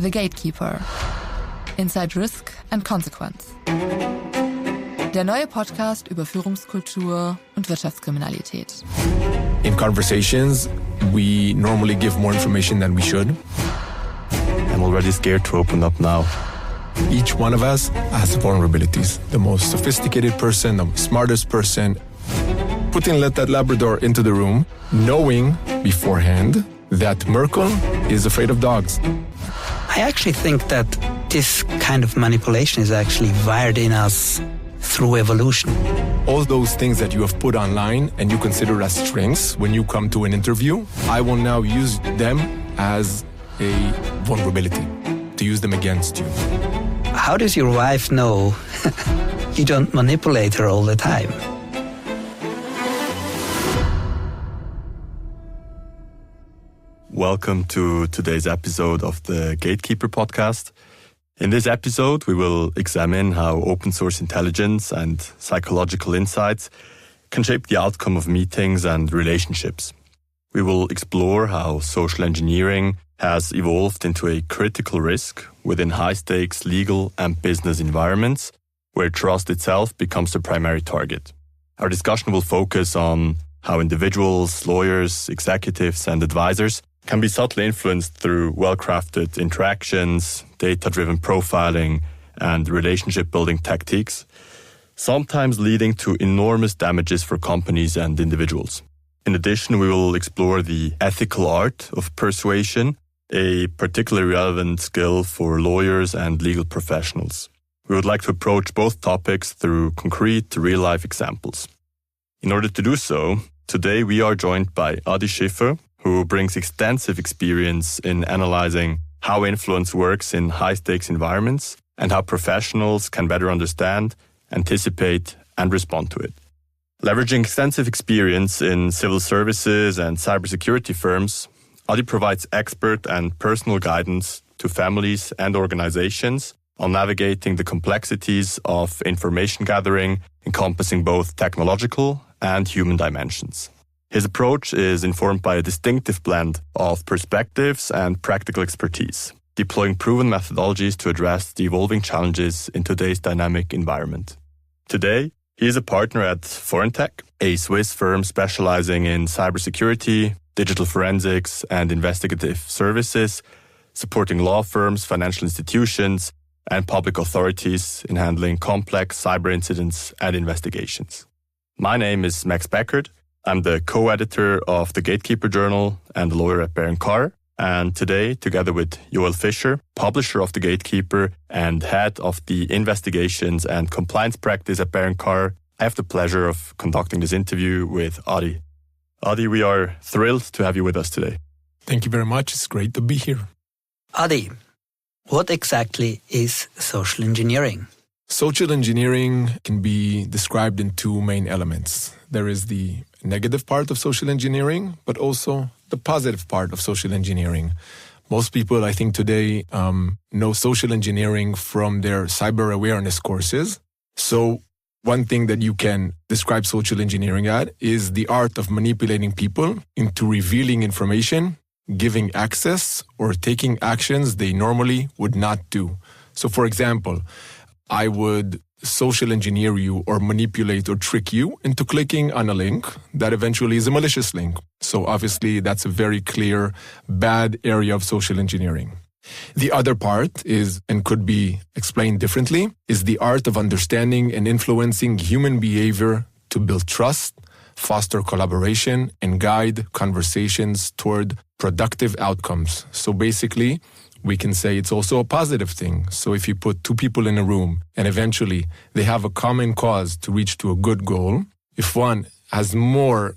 The Gatekeeper. Inside Risk and Consequence. Der neue Podcast über Führungskultur und Wirtschaftskriminalität. In conversations, we normally give more information than we should. I'm already scared to open up now. Each one of us has vulnerabilities. The most sophisticated person, the smartest person. Putin let that Labrador into the room, knowing beforehand that Merkel is afraid of dogs. I actually think that this kind of manipulation is actually wired in us through evolution. All those things that you have put online and you consider as strengths when you come to an interview, I will now use them as a vulnerability, to use them against you. How does your wife know you don't manipulate her all the time? Welcome to today's episode of the Gatekeeper podcast. In this episode, we will examine how open source intelligence and psychological insights can shape the outcome of meetings and relationships. We will explore how social engineering has evolved into a critical risk within high-stakes legal and business environments where trust itself becomes the primary target. Our discussion will focus on how individuals, lawyers, executives, and advisors can be subtly influenced through well-crafted interactions, data-driven profiling, and relationship-building tactics, sometimes leading to enormous damages for companies and individuals. In addition, we will explore the ethical art of persuasion, a particularly relevant skill for lawyers and legal professionals. We would like to approach both topics through concrete, real-life examples. In order to do so, today we are joined by Adi Schiffer, who brings extensive experience in analyzing how influence works in high-stakes environments and how professionals can better understand, anticipate, and respond to it. Leveraging extensive experience in civil services and cybersecurity firms, Adi provides expert and personal guidance to families and organizations on navigating the complexities of information gathering, encompassing both technological and human dimensions. His approach is informed by a distinctive blend of perspectives and practical expertise, deploying proven methodologies to address the evolving challenges in today's dynamic environment. Today, he is a partner at Forentec, a Swiss firm specializing in cybersecurity, digital forensics, and investigative services, supporting law firms, financial institutions, and public authorities in handling complex cyber incidents and investigations. My name is Max Beckert. I'm the co-editor of the Gatekeeper Journal and a lawyer at Baron Carr. And today, together with Joel Fischer, publisher of the Gatekeeper and head of the investigations and compliance practice at Baron Carr, I have the pleasure of conducting this interview with Adi. Adi, we are thrilled to have you with us today. Thank you very much. It's great to be here. Adi, what exactly is social engineering? Social engineering can be described in two main elements. There is the negative part of social engineering, but also the positive part of social engineering. Most people, I think, today know social engineering from their cyber awareness courses. So one thing that you can describe social engineering at is the art of manipulating people into revealing information, giving access, or taking actions they normally would not do. So, for example, I would social engineer you or manipulate or trick you into clicking on a link that eventually is a malicious link. So obviously that's a very clear bad area of social engineering. The other part is, and could be explained differently, is the art of understanding and influencing human behavior to build trust, foster collaboration, and guide conversations toward productive outcomes. So basically, we can say it's also a positive thing. So if you put two people in a room and eventually they have a common cause to reach to a good goal, if one has more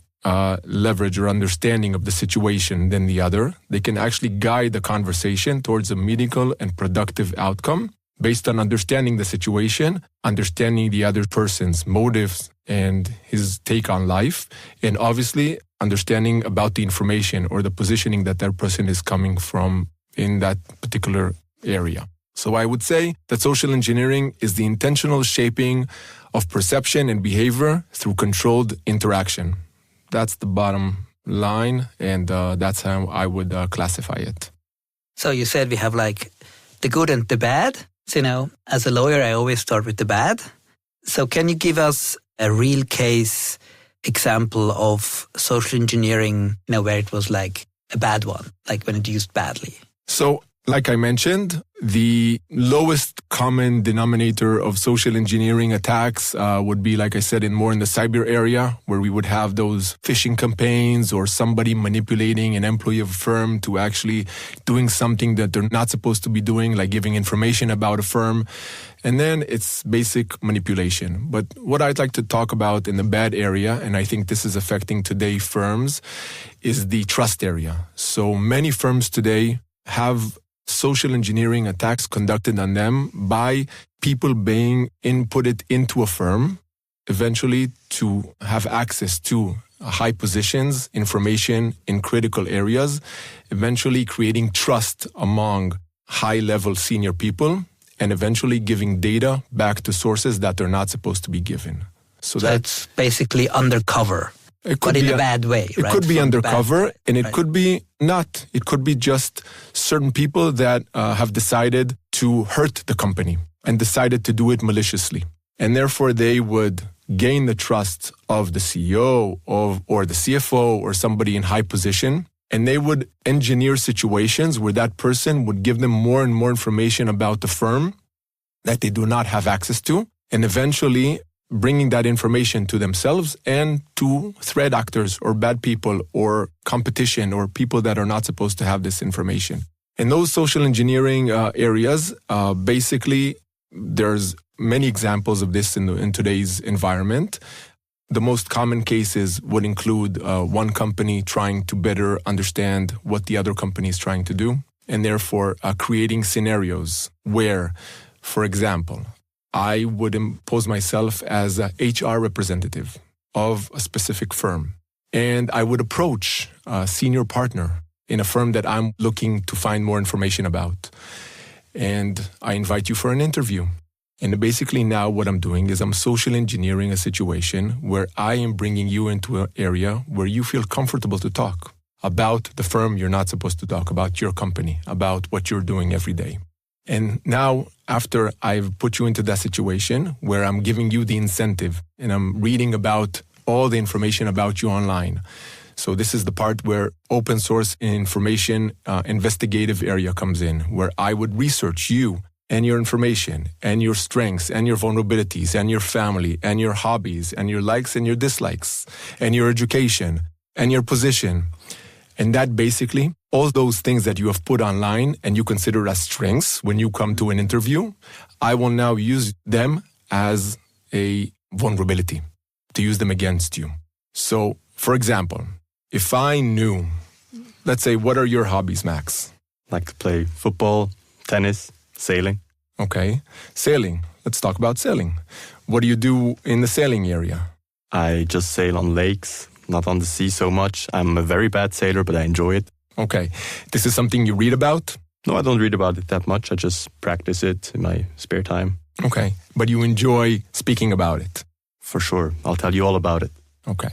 leverage or understanding of the situation than the other, they can actually guide the conversation towards a meaningful and productive outcome based on understanding the situation, understanding the other person's motives and his take on life, and obviously understanding about the information or the positioning that person is coming from in that particular area. So I would say that social engineering is the intentional shaping of perception and behavior through controlled interaction. That's the bottom line, and that's how I would classify it. So you said we have like the good and the bad. So, as a lawyer, I always start with the bad. So can you give us a real case example of social engineering, where it was like a bad one, like when it used badly? So, like I mentioned, the lowest common denominator of social engineering attacks would be, like I said, more in the cyber area, where we would have those phishing campaigns or somebody manipulating an employee of a firm to actually doing something that they're not supposed to be doing, like giving information about a firm. And then it's basic manipulation. But what I'd like to talk about in the bad area, and I think this is affecting today firms, is the trust area. So many firms today have social engineering attacks conducted on them by people being inputted into a firm, eventually to have access to high positions, information in critical areas, eventually creating trust among high-level senior people, and eventually giving data back to sources that they're not supposed to be given. So that's basically undercover. But in a bad way, right? It could be undercover, and it could be not. It could be just certain people that have decided to hurt the company and decided to do it maliciously. And therefore, they would gain the trust of the CEO or the CFO or somebody in high position, and they would engineer situations where that person would give them more and more information about the firm that they do not have access to, and eventually bringing that information to themselves and to threat actors or bad people or competition or people that are not supposed to have this information. In those social engineering areas, basically, there's many examples of this in today's environment. The most common cases would include one company trying to better understand what the other company is trying to do, and therefore creating scenarios where, for example, I would impose myself as an HR representative of a specific firm. And I would approach a senior partner in a firm that I'm looking to find more information about. And I invite you for an interview. And basically now what I'm doing is I'm social engineering a situation where I am bringing you into an area where you feel comfortable to talk about the firm you're not supposed to talk about, your company, about what you're doing every day. And now, after I've put you into that situation where I'm giving you the incentive and I'm reading about all the information about you online. So this is the part where open source information investigative area comes in, where I would research you and your information and your strengths and your vulnerabilities and your family and your hobbies and your likes and your dislikes and your education and your position. And that basically, all those things that you have put online and you consider as strengths when you come to an interview, I will now use them as a vulnerability, to use them against you. So, for example, if I knew, let's say, what are your hobbies, Max? Like to play football, tennis, sailing. Okay, sailing. Let's talk about sailing. What do you do in the sailing area? I just sail on lakes. Not on the sea so much. I'm a very bad sailor, but I enjoy it. Okay. This is something you read about? No, I don't read about it that much. I just practice it in my spare time. Okay. But you enjoy speaking about it? For sure. I'll tell you all about it. Okay.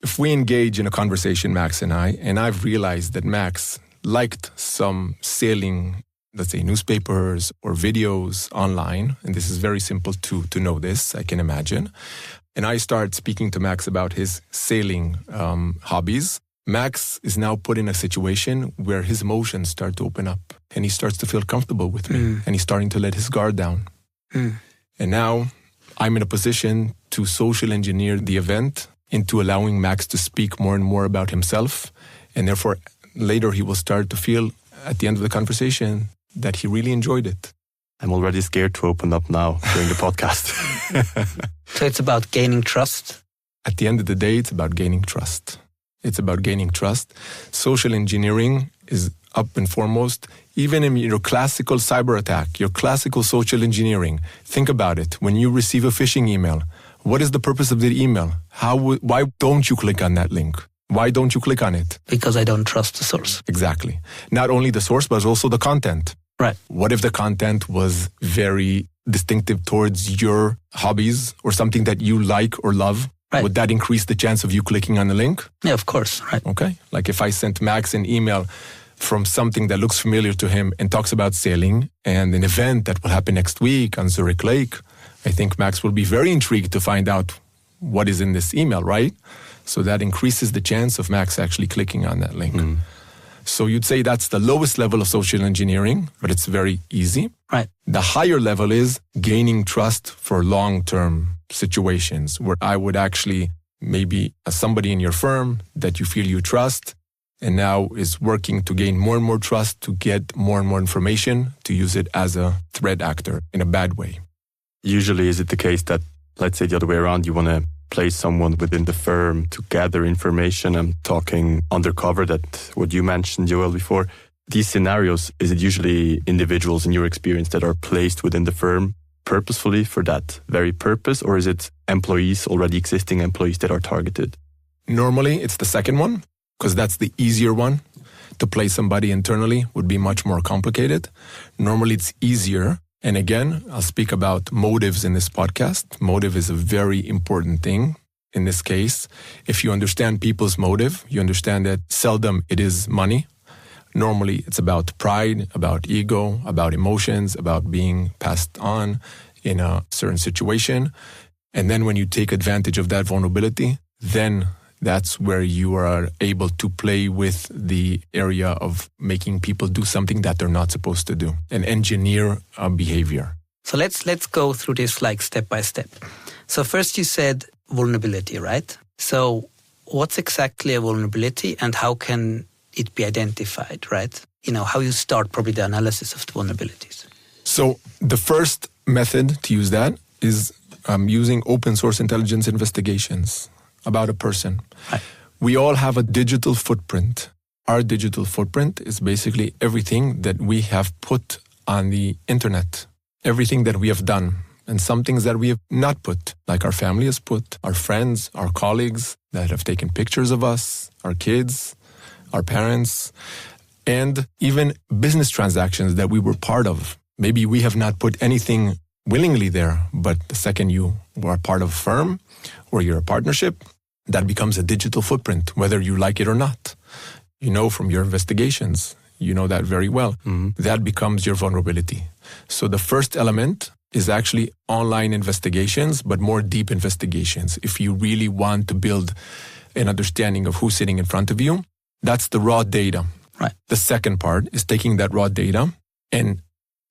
If we engage in a conversation, Max and I've realized that Max liked some sailing, let's say, newspapers or videos online, and this is very simple to know this, I can imagine. And I start speaking to Max about his sailing hobbies. Max is now put in a situation where his emotions start to open up and he starts to feel comfortable with me and he's starting to let his guard down. And now I'm in a position to social engineer the event into allowing Max to speak more and more about himself. And therefore, later he will start to feel at the end of the conversation that he really enjoyed it. I'm already scared to open up now during the podcast. So it's about gaining trust? At the end of the day, it's about gaining trust. It's about gaining trust. Social engineering is up and foremost. Even in your classical cyber attack, your classical social engineering, think about it. When you receive a phishing email, what is the purpose of the email? Why don't you click on that link? Why don't you click on it? Because I don't trust the source. Exactly. Not only the source, but also the content. Right. What if the content was very distinctive towards your hobbies or something that you like or love? Right. Would that increase the chance of you clicking on the link? Yeah, of course. Right. Okay. Like if I sent Max an email from something that looks familiar to him and talks about sailing and an event that will happen next week on Zurich Lake, I think Max will be very intrigued to find out what is in this email, right? So that increases the chance of Max actually clicking on that link. So you'd say that's the lowest level of social engineering, but it's very easy. Right. The higher level is gaining trust for long-term situations where I would actually maybe somebody in your firm that you feel you trust and now is working to gain more and more trust to get more and more information to use it as a threat actor in a bad way. Usually is it the case that, let's say the other way around, you want to place someone within the firm to gather information? I'm talking undercover, that what you mentioned, Joel, before. These scenarios, is it usually individuals in your experience that are placed within the firm purposefully for that very purpose, or is it employees, already existing employees that are targeted? Normally, it's the second one, because that's the easier one. To place somebody internally would be much more complicated. Normally, it's easier. And again, I'll speak about motives in this podcast. Motive is a very important thing in this case. If you understand people's motive, you understand that seldom it is money. Normally, it's about pride, about ego, about emotions, about being passed on in a certain situation. And then when you take advantage of that vulnerability, then that's where you are able to play with the area of making people do something that they're not supposed to do and engineer behavior. So let's go through this like step by step. So first you said vulnerability, right? So what's exactly a vulnerability and how can it be identified, right? You know, how you start probably the analysis of the vulnerabilities. So the first method to use that is using open source intelligence investigations about a person. Right. We all have a digital footprint. Our digital footprint is basically everything that we have put on the internet, everything that we have done, and some things that we have not put, like our family has put, our friends, our colleagues that have taken pictures of us, our kids, our parents, and even business transactions that we were part of. Maybe we have not put anything willingly there, but the second you are part of a firm or you're a partnership, that becomes a digital footprint, whether you like it or not. You know from your investigations, you know that very well. That becomes your vulnerability. So the first element is actually online investigations, but more deep investigations. If you really want to build an understanding of who's sitting in front of you, that's the raw data. Right. The second part is taking that raw data and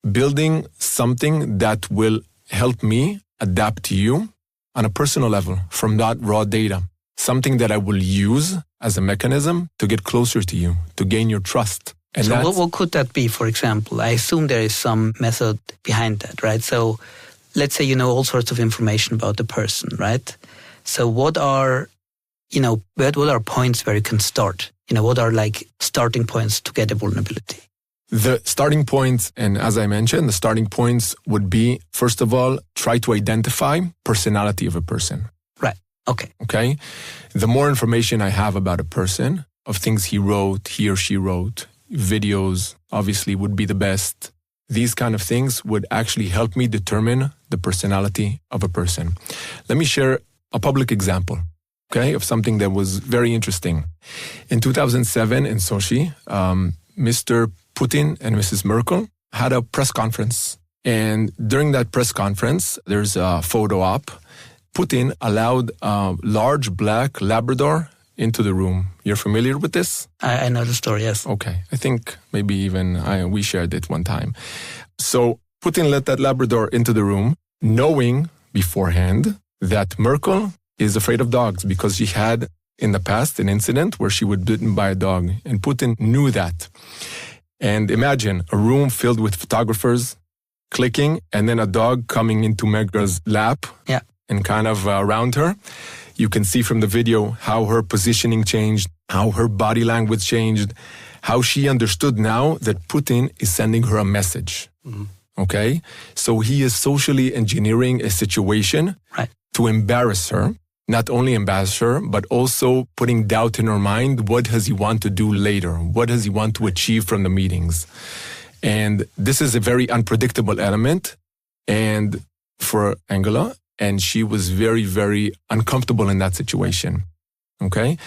building something that will help me adapt to you on a personal level from that raw data. Something that I will use as a mechanism to get closer to you, to gain your trust. And so what could that be, for example? I assume there is some method behind that, right? So let's say you know all sorts of information about the person, right? So what are points where you can start? What are like starting points to get a vulnerability? The starting points, and as I mentioned, the starting points would be, first of all, try to identify personality of a person. Right. Okay. Okay? The more information I have about a person, of things he or she wrote, videos obviously would be the best. These kind of things would actually help me determine the personality of a person. Let me share a public example, okay, of something that was very interesting. In 2007 in Sochi, Mr. Putin and Mrs. Merkel had a press conference. And during that press conference, there's a photo op. Putin allowed a large black Labrador into the room. You're familiar with this? I know the story, yes. Okay. I think maybe even we shared it one time. So Putin let that Labrador into the room, knowing beforehand that Merkel is afraid of dogs because she had in the past an incident where she was bitten by a dog. And Putin knew that. And imagine a room filled with photographers clicking and then a dog coming into Merkel's lap and kind of around her. You can see from the video how her positioning changed, how her body language changed, how she understood now that Putin is sending her a message. Okay? So he is socially engineering a situation to embarrass her. Not only embarrass her, but also putting doubt in her mind. What does he want to do later? What does he want to achieve from the meetings? And this is a very unpredictable element. And for Angela, and she was very, very uncomfortable in that situation. Okay?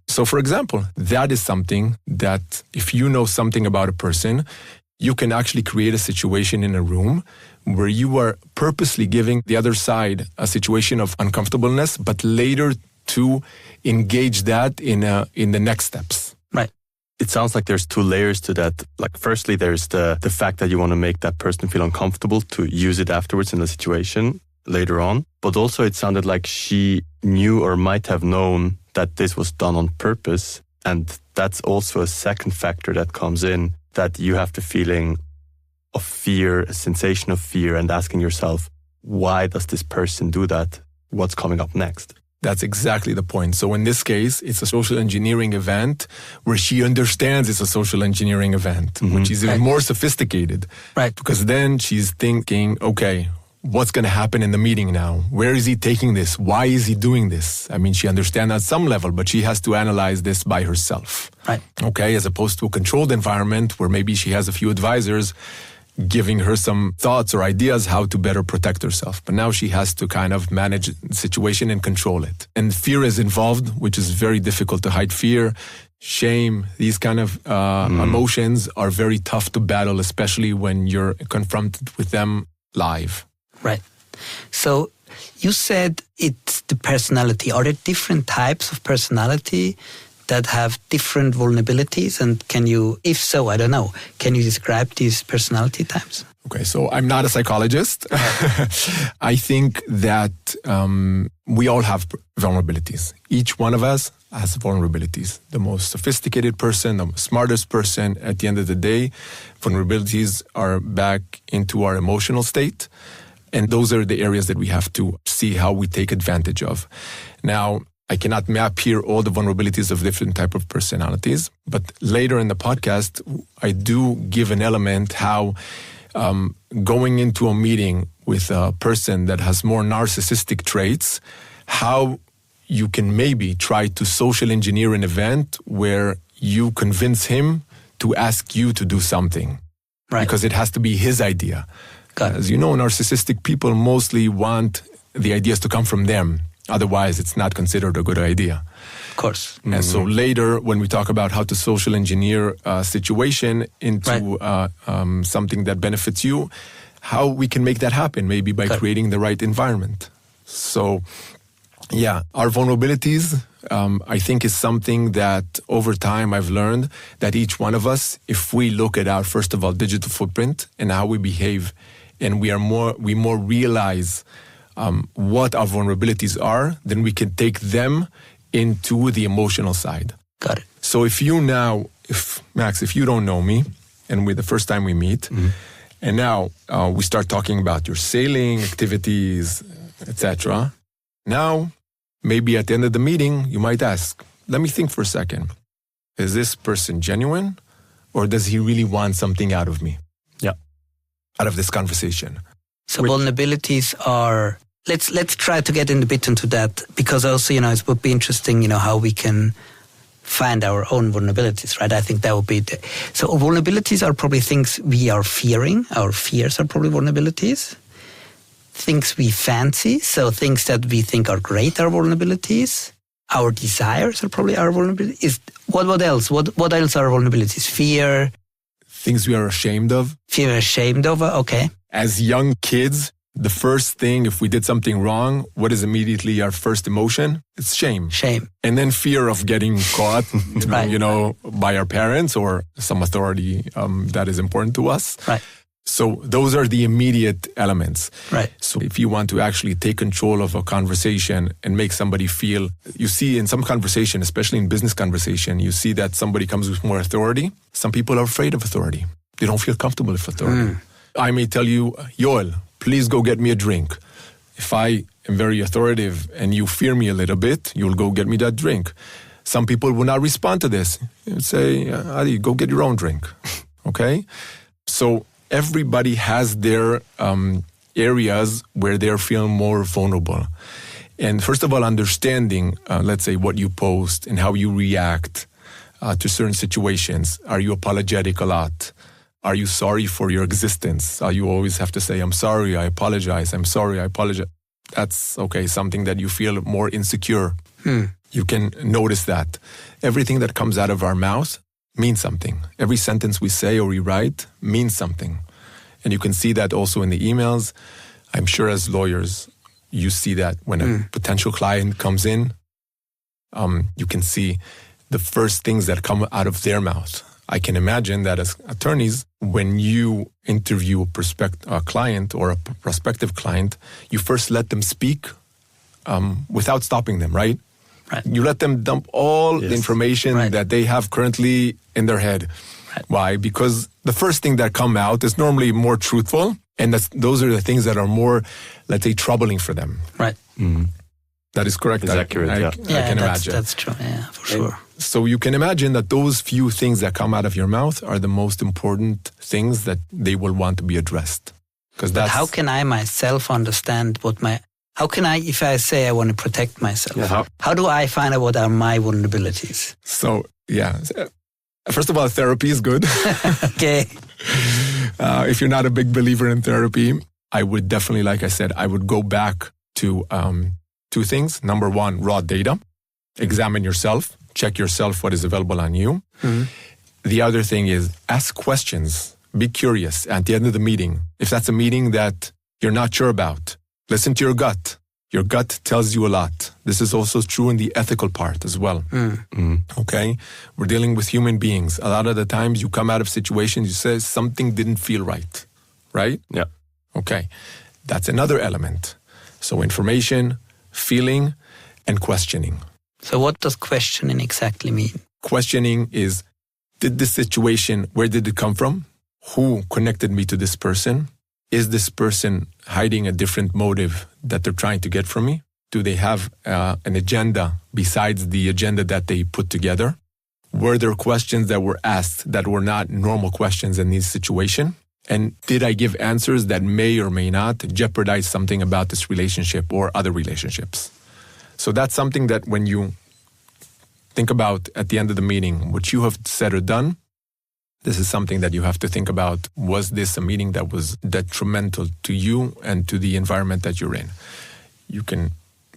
So for example, that is something that if you know something about a person, you can actually create a situation in a room where you are purposely giving the other side a situation of uncomfortableness, but later to engage that in the next steps. Right. It sounds like there's two layers to that. Like, firstly, there's the fact that you want to make that person feel uncomfortable to use it afterwards in the situation later on. But also it sounded like she knew or might have known that this was done on purpose. And that's also a second factor that comes in, that you have the feeling of fear, a sensation of fear, and asking yourself, why does this person do that? What's coming up next? That's exactly the point. So in this case, it's a social engineering event where she understands it's a social engineering event, which is even more sophisticated. Right. Because then she's thinking, okay, what's going to happen in the meeting now? Where is he taking this? Why is he doing this? I mean, she understands at some level, but she has to analyze this by herself. Right. Okay, as opposed to a controlled environment where maybe she has a few advisors giving her some thoughts or ideas how to better protect herself. But now she has to kind of manage the situation and control it. And fear is involved, which is very difficult to hide. Fear, shame, these kind of emotions are very tough to battle, especially when you're confronted with them live. Right. So you said it's the personality. Are there different types of personality that have different vulnerabilities? And can you, if so, I don't know, can you describe these personality types? Okay, so I'm not a psychologist. I think that we all have vulnerabilities. Each one of us has vulnerabilities. The most sophisticated person, the smartest person, at the end of the day, vulnerabilities are back into our emotional state. And those are the areas that we have to see how we take advantage of. Now, I cannot map here all the vulnerabilities of different type of personalities, but later in the podcast, I do give an element how going into a meeting with a person that has more narcissistic traits, how you can maybe try to social engineer an event where you convince him to ask you to do something. Right. Because it has to be his idea. As you know, narcissistic people mostly want the ideas to come from them. Otherwise, it's not considered a good idea. Of course. And so later, when we talk about how to social engineer a situation into something that benefits you, how we can make that happen, maybe by creating the right environment. So, yeah, our vulnerabilities, I think, is something that over time I've learned that each one of us, if we look at our, first of all, digital footprint and how we behave, and we more realize what our vulnerabilities are, then we can take them into the emotional side. Got it. So if you don't know me, and the first time we meet, and now we start talking about your sailing activities, etc. Now, maybe at the end of the meeting, you might ask, let me think for a second. Is this person genuine, or does he really want something out of me? Yeah. Out of this conversation. So vulnerabilities are... Let's try to get a bit into that, because also, it would be interesting, how we can find our own vulnerabilities, right? I think that would be... So vulnerabilities are probably things we are fearing. Our fears are probably vulnerabilities. Things we fancy, so things that we think are great are vulnerabilities. Our desires are probably our vulnerabilities. What else? What else are vulnerabilities? Fear. Things we are ashamed of. Fear, ashamed of, okay. As young kids, the first thing, if we did something wrong, what is immediately our first emotion? It's shame. Shame. And then fear of getting caught, by our parents or some authority that is important to us. Right. So those are the immediate elements. Right. So if you want to actually take control of a conversation and make somebody feel, you see in some conversation, especially in business conversation, you see that somebody comes with more authority. Some people are afraid of authority. They don't feel comfortable with authority. I may tell you, Yoel, please go get me a drink. If I am very authoritative and you fear me a little bit, you'll go get me that drink. Some people will not respond to this. You'll say, Adi, go get your own drink. Okay? So everybody has their areas where they're feeling more vulnerable. And first of all, understanding, let's say, what you post and how you react to certain situations. Are you apologetic a lot? Are you sorry for your existence? You always have to say, I'm sorry, I apologize, I'm sorry, I apologize. That's, okay, something that you feel more insecure. you can notice that everything that comes out of our mouth means something. Every sentence we say or we write means something. And you can see that also in the emails. I'm sure as lawyers, you see that when a potential client comes in, you can see the first things that come out of their mouth. I can imagine that as attorneys, when you interview a client or a prospective client, you first let them speak without stopping them, right? Right. You let them dump all the information that they have currently in their head. Right. Why? Because the first thing that come out is normally more truthful, and those are the things that are more, let's say, troubling for them. Right. Mm-hmm. That is correct. It's accurate, I can imagine. That's true, for sure. So you can imagine that those few things that come out of your mouth are the most important things that they will want to be addressed. But how can I myself understand how can I, if I say I want to protect myself, how do I find out what are my vulnerabilities? So, first of all, therapy is good. Okay. If you're not a big believer in therapy, I would definitely, like I said, I would go back to two things. Number one, raw data. Examine yourself. Check yourself what is available on you. Mm-hmm. The other thing is ask questions. Be curious at the end of the meeting. If that's a meeting that you're not sure about, listen to your gut. Your gut tells you a lot. This is also true in the ethical part as well. Okay? We're dealing with human beings. A lot of the times you come out of situations, you say something didn't feel right. Right? Yeah. Okay. That's another element. So information, feeling, and questioning. So what does questioning exactly mean? Questioning is, did this situation, where did it come from? Who connected me to this person? Is this person hiding a different motive that they're trying to get from me? Do they have an agenda besides the agenda that they put together? Were there questions that were asked that were not normal questions in this situation? And did I give answers that may or may not jeopardize something about this relationship or other relationships? So that's something that when you think about at the end of the meeting, what you have said or done, this is something that you have to think about. Was this a meeting that was detrimental to you and to the environment that you're in? You can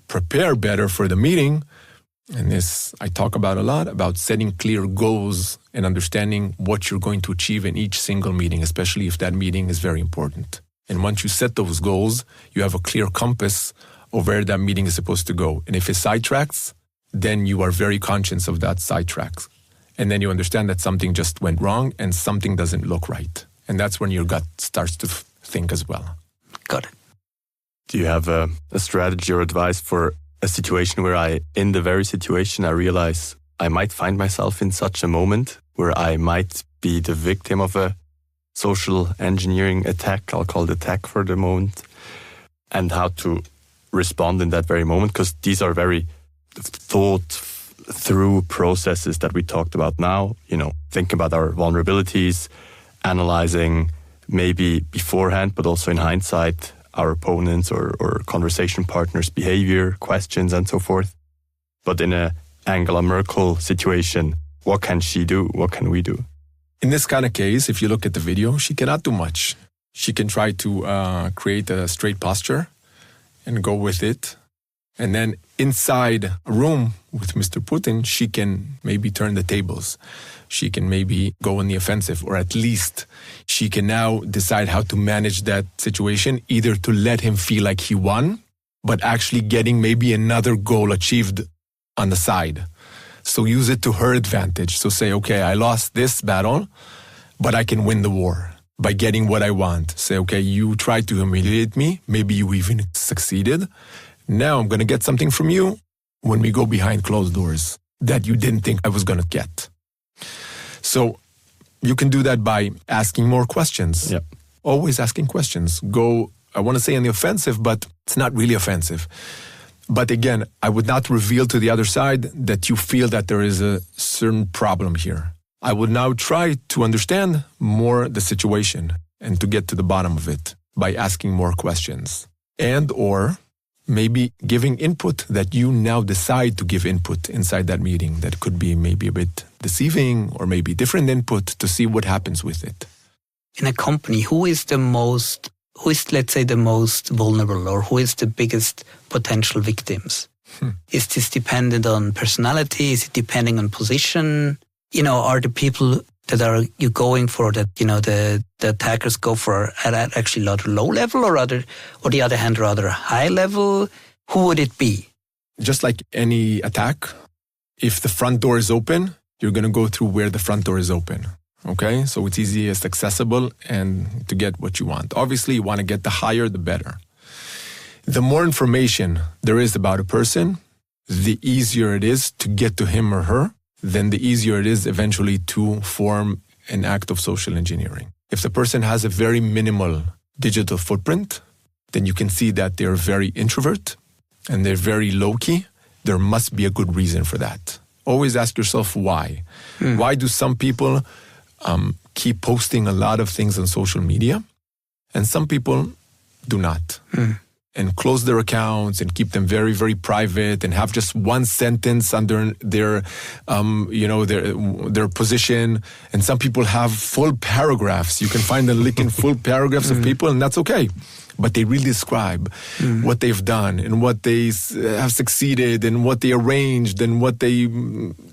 prepare better for the meeting. And this I talk about a lot, about setting clear goals and understanding what you're going to achieve in each single meeting, especially if that meeting is very important. And once you set those goals, you have a clear compass of where that meeting is supposed to go. And if it sidetracks, then you are very conscious of that sidetrack. And then you understand that something just went wrong and something doesn't look right. And that's when your gut starts to think as well. Got it. Do you have a strategy or advice for a situation where in the very situation, I realize I might find myself in such a moment where I might be the victim of a social engineering attack? I'll call it attack for the moment. And how to respond in that very moment, because these are very thought through processes that we talked about now, thinking about our vulnerabilities, analyzing maybe beforehand, but also in hindsight, our opponents or conversation partners' behavior, questions, and so forth. But in a Angela Merkel situation, what can she do? What can we do? In this kind of case, if you look at the video, she cannot do much. She can try to create a straight posture and go with it. And then inside a room with Mr. Putin, she can maybe turn the tables. She can maybe go in the offensive, or at least she can now decide how to manage that situation, either to let him feel like he won, but actually getting maybe another goal achieved on the side. So use it to her advantage. So say, okay, I lost this battle, but I can win the war by getting what I want. Say, okay, you tried to humiliate me. Maybe you even succeeded. Now I'm going to get something from you when we go behind closed doors that you didn't think I was going to get. So you can do that by asking more questions. Yep. Always asking questions. Go, I want to say on the offensive, but it's not really offensive. But again, I would not reveal to the other side that you feel that there is a certain problem here. I would now try to understand more the situation and to get to the bottom of it by asking more questions. And or maybe giving input that you now decide to give input inside that meeting. That could be maybe a bit deceiving or maybe different input to see what happens with it. In a company, who is, let's say, the most vulnerable, or who is the biggest potential victims? Is this dependent on personality? Is it depending on position? Are the people that are you going for that, the attackers go for at actually rather low level or the other hand, rather high level? Who would it be? Just like any attack, if the front door is open, you're going to go through where the front door is open. Okay? So it's easiest accessible and to get what you want. Obviously, you want to get the higher, the better. The more information there is about a person, the easier it is to get to him or her, then the easier it is eventually to form an act of social engineering. If the person has a very minimal digital footprint, then you can see that they're very introvert and they're very low-key. There must be a good reason for that. Always ask yourself why. Why do some people keep posting a lot of things on social media and some people do not? And close their accounts and keep them very, very private and have just one sentence under their position. And some people have full paragraphs. You can find the link in full paragraphs of people, and that's okay. But they really describe what they've done and what they have succeeded and what they arranged and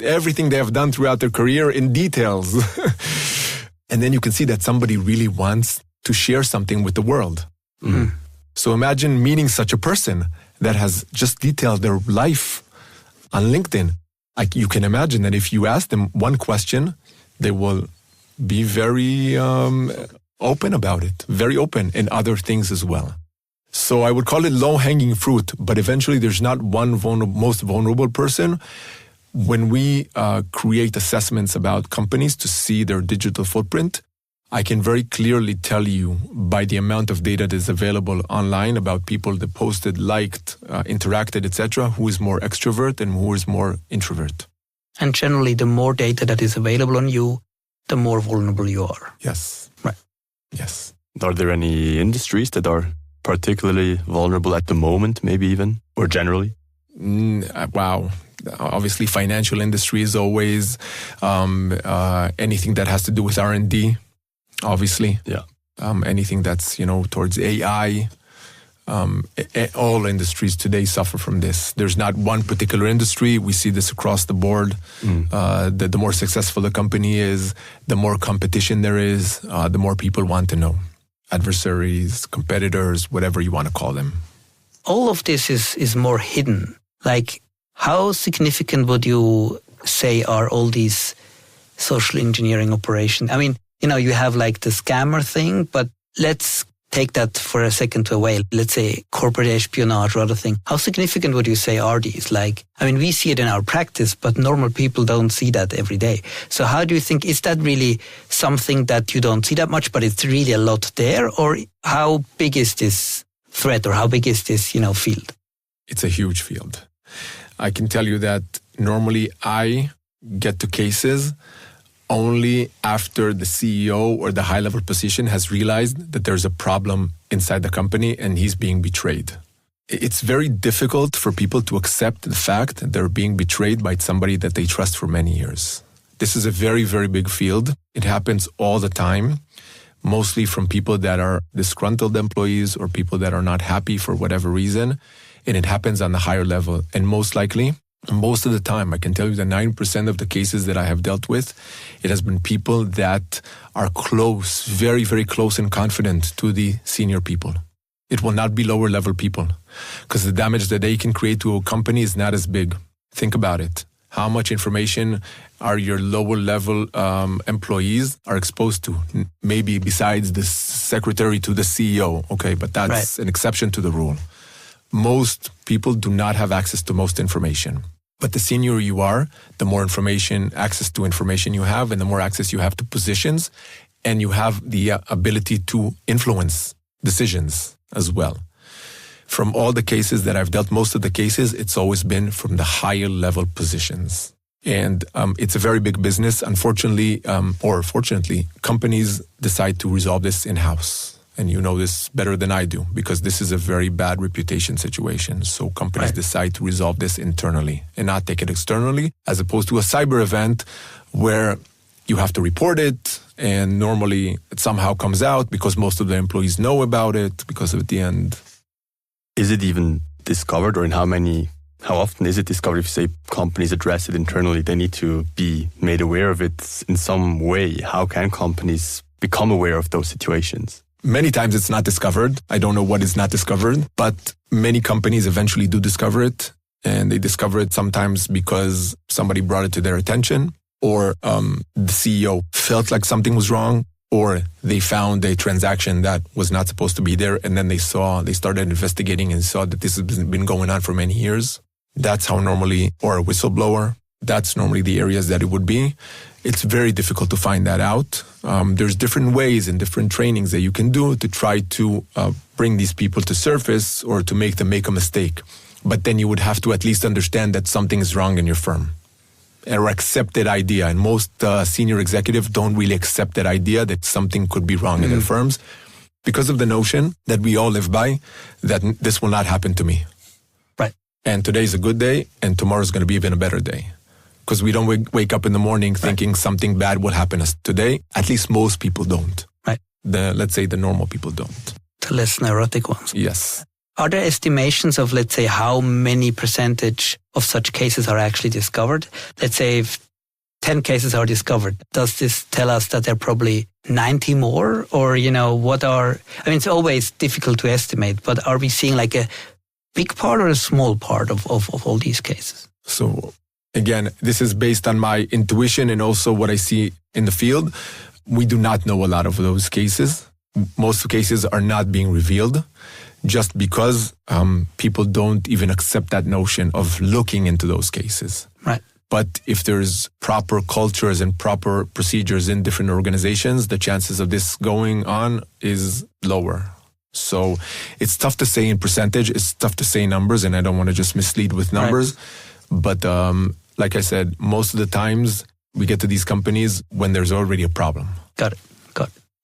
everything they have done throughout their career in details. And then you can see that somebody really wants to share something with the world. So imagine meeting such a person that has just detailed their life on LinkedIn. You can imagine that if you ask them one question, they will be very open about it, very open in other things as well. So I would call it low-hanging fruit, but eventually there's not one most vulnerable person. When we create assessments about companies to see their digital footprint, I can very clearly tell you by the amount of data that is available online about people that posted, liked, interacted, etc., who is more extrovert and who is more introvert. And generally, the more data that is available on you, the more vulnerable you are. Yes. Right. Yes. Are there any industries that are particularly vulnerable at the moment, maybe even, or generally? Wow. Obviously, financial industry is always anything that has to do with R&D. Obviously, anything that's, towards AI, all industries today suffer from this. There's not one particular industry. We see this across the board. The more successful the company is, the more competition there is, the more people want to know. Adversaries, competitors, whatever you want to call them. All of this is more hidden. Like, how significant would you say are all these social engineering operations? I mean, you have like the scammer thing, but let's take that for a second away. Let's say corporate espionage or other thing. How significant would you say are these? We see it in our practice, but normal people don't see that every day. So how do you think, is that really something that you don't see that much, but it's really a lot there? Or how big is this threat, or how big is this, field? It's a huge field. I can tell you that normally I get to cases only after the CEO or the high-level position has realized that there's a problem inside the company and he's being betrayed. It's very difficult for people to accept the fact that they're being betrayed by somebody that they trust for many years. This is a very, very big field. It happens all the time, mostly from people that are disgruntled employees or people that are not happy for whatever reason. And it happens on the higher level. And most likely, most of the time, I can tell you that 9% of the cases that I have dealt with, it has been people that are close, very, very close and confident to the senior people. It will not be lower level people because the damage that they can create to a company is not as big. Think about it. How much information are your lower level employees are exposed to? Maybe besides the secretary to the CEO. Okay, but that's an exception to the rule. Most people do not have access to most information. But the senior you are, the more access to information you have, and the more access you have to positions, and you have the ability to influence decisions as well. From all the cases that I've dealt, most of the cases, it's always been from the higher level positions. And it's a very big business. Unfortunately, or fortunately, companies decide to resolve this in-house. And you know this better than I do, because this is a very bad reputation situation. So companies decide to resolve this internally and not take it externally, as opposed to a cyber event where you have to report it, and normally it somehow comes out because most of the employees know about it because at the end. Is it even discovered, or in how many how often is it discovered? If you say companies address it internally, they need to be made aware of it in some way. How can companies become aware of those situations? Many times it's not discovered. I don't know what is not discovered, but many companies eventually do discover it. And they discover it sometimes because somebody brought it to their attention, or the CEO felt like something was wrong, or they found a transaction that was not supposed to be there. And then they started investigating and saw that this has been going on for many years. That's how normally, or a whistleblower, that's normally the areas that it would be. It's very difficult to find that out. There's different ways and different trainings that you can do to try to bring these people to surface or to make them make a mistake. But then you would have to at least understand that something is wrong in your firm or accept that idea. And most senior executives don't really accept that idea that something could be wrong in their firms because of the notion that we all live by, that this will not happen to me. Right. And today's a good day and tomorrow's going to be even a better day. Because we don't wake up in the morning thinking something bad will happen us today. At least most people don't. Right. Let's say the normal people don't. The less neurotic ones. Yes. Are there estimations of, let's say, how many percentage of such cases are actually discovered? Let's say if 10 cases are discovered, does this tell us that there are probably 90 more? Or, it's always difficult to estimate, but are we seeing like a big part or a small part of all these cases? So, again, this is based on my intuition and also what I see in the field. We do not know a lot of those cases. Most cases are not being revealed just because people don't even accept that notion of looking into those cases. Right. But if there's proper cultures and proper procedures in different organizations, the chances of this going on is lower. So it's tough to say in percentage, it's tough to say numbers, and I don't want to just mislead with numbers. Right. But like I said, most of the times we get to these companies when there's already a problem. Got it.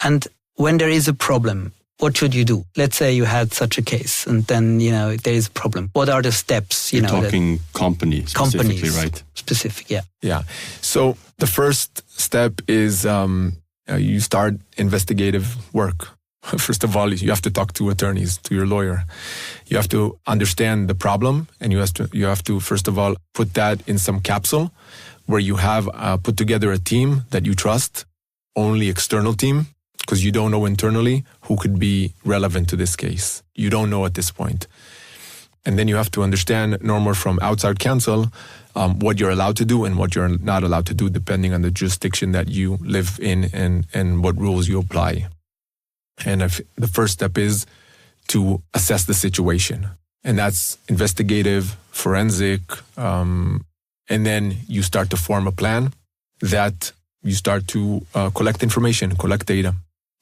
And when there is a problem, what should you do? Let's say you had such a case and then, there is a problem. What are the steps? You're talking companies specifically, right? Specific, yeah. Yeah. So the first step is you start investigative work. First of all, you have to talk to attorneys, to your lawyer. You have to understand the problem, and you have to first of all put that in some capsule where you have put together a team that you trust, only external team, because you don't know internally who could be relevant to this case. You don't know at this point. And then you have to understand, normal from outside counsel, what you're allowed to do and what you're not allowed to do, depending on the jurisdiction that you live in and what rules you apply. And the first step is to assess the situation. And that's investigative, forensic, and then you start to form a plan that you start to collect information, collect data,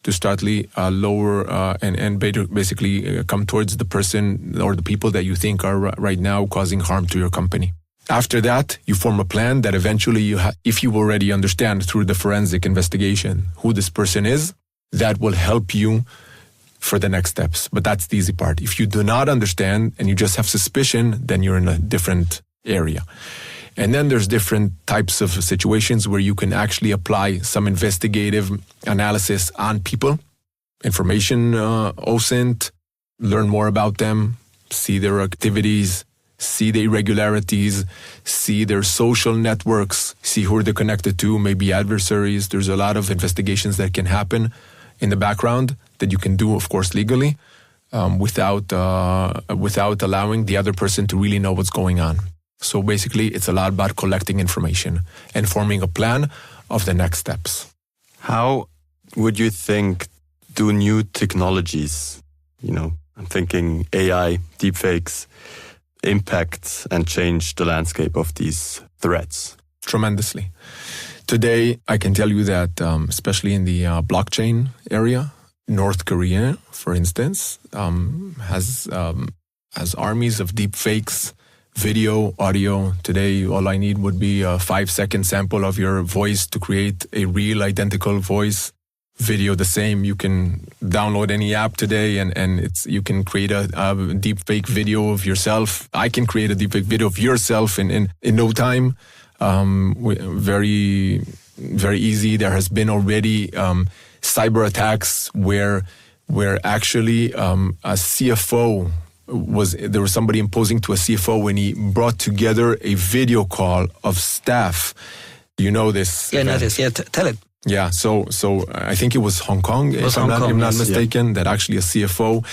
to start lower and basically come towards the person or the people that you think are right now causing harm to your company. After that, you form a plan that eventually, if you already understand through the forensic investigation who this person is, that will help you for the next steps. But that's the easy part. If you do not understand and you just have suspicion, then you're in a different area. And then there's different types of situations where you can actually apply some investigative analysis on people, information OSINT, learn more about them, see their activities, see the irregularities, see their social networks, see who they're connected to, maybe adversaries. There's a lot of investigations that can happen in the background that you can do, of course, legally, without allowing the other person to really know what's going on. So basically, it's a lot about collecting information and forming a plan of the next steps. How would you think do new technologies, I'm thinking AI, deepfakes, impact and change the landscape of these threats? Tremendously. Today, I can tell you that, especially in the blockchain area, North Korea, for instance, has armies of deepfakes, video, audio. Today, all I need would be a 5-second sample of your voice to create a real identical voice. Video the same. You can download any app today and you can create a deepfake video of yourself. I can create a deepfake video of yourself in no time. Very, very easy. There has been already cyber attacks where actually a CFO there was somebody imposing to a CFO when he brought together a video call of staff. Do you know this? Yeah, I know this. Yeah, tell it. Yeah, so I think it was Hong Kong, if I'm not mistaken, that actually a CFO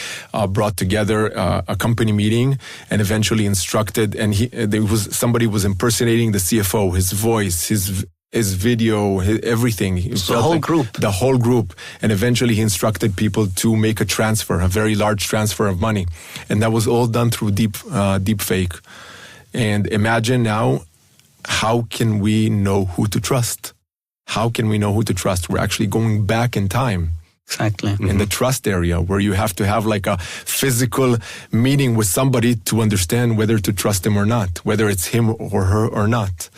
brought together a company meeting and eventually instructed, and somebody was impersonating the CFO, his voice, his video, everything. The whole group. The whole group. And eventually he instructed people to make a transfer, a very large transfer of money. And that was all done through deep fake. And imagine now, how can we know who to trust? How can we know who to trust? We're actually going back in time. Exactly. In the trust area, where you have to have like a physical meeting with somebody to understand whether to trust him or not, whether it's him or her or not.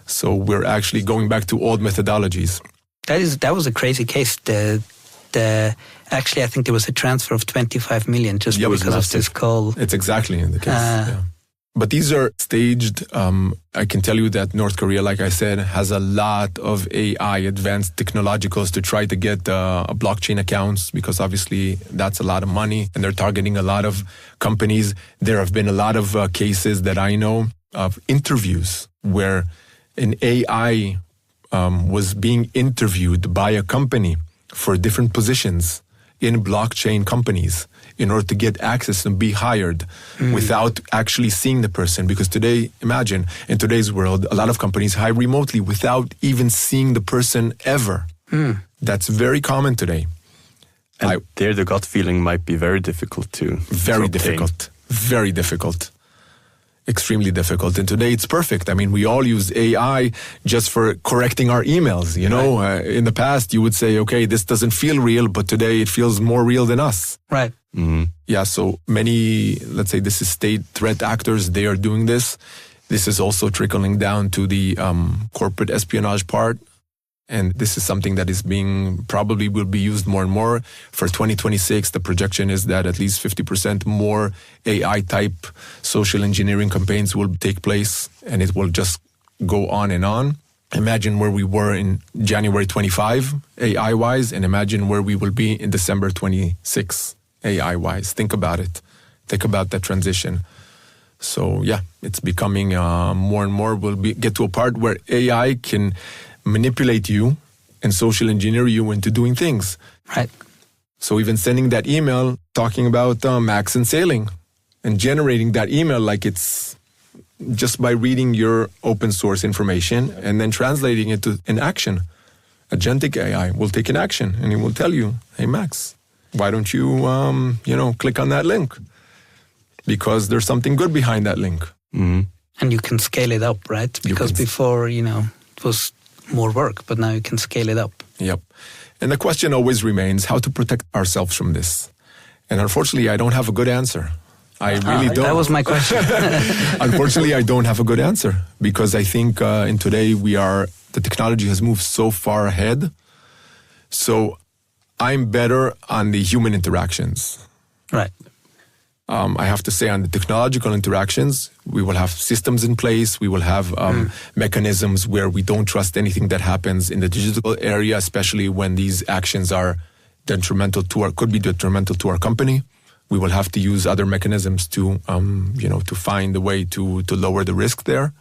So we're actually going back to old methodologies. That was a crazy case. Actually, I think there was a transfer of 25 million just because of this call. It's exactly in the case. Yeah. But these are staged. I can tell you that North Korea, like I said, has a lot of AI, advanced technologicals to try to get blockchain accounts, because obviously that's a lot of money and they're targeting a lot of companies. There have been a lot of cases that I know of interviews where an AI was being interviewed by a company for different positions in blockchain companies in order to get access and be hired without actually seeing the person. Because today, imagine, in today's world, a lot of companies hire remotely without even seeing the person ever. That's very common today. And there the gut feeling might be very difficult to Very difficult. Very difficult. Extremely difficult. And today it's perfect. I mean, we all use AI just for correcting our emails. You know, in the past you would say, okay, this doesn't feel real, but today it feels more real than us. Right. Mm-hmm. Yeah, so many, let's say this is state threat actors, they are doing this. This is also trickling down to the corporate espionage part. And this is something that is probably will be used more and more. For 2026, the projection is that at least 50% more AI-type social engineering campaigns will take place, and it will just go on and on. Imagine where we were in January 25, AI-wise, and imagine where we will be in December 26, AI-wise. Think about it. Think about that transition. So, yeah, it's becoming more and more. We'll get to a part where AI can manipulate you and social engineer you into doing things. Right. So even sending that email talking about max and sailing and generating that email like it's just by reading your open source information and then translating it to an action. Agentic AI will take an action and it will tell you, hey, Max, why don't you, click on that link? Because there's something good behind that link. Mm-hmm. And you can scale it up, right? Because before, it was more work, but now you can scale it up. Yep. And the question always remains how to protect ourselves from this. And unfortunately, I don't have a good answer. I really don't. That was my question. Unfortunately, I don't have a good answer because I think in today the technology has moved so far ahead. So I'm better on the human interactions. Right. I have to say on the technological interactions, we will have systems in place. We will have mechanisms where we don't trust anything that happens in the digital area, especially when these actions are could be detrimental to our company. We will have to use other mechanisms to find a way to lower the risk there.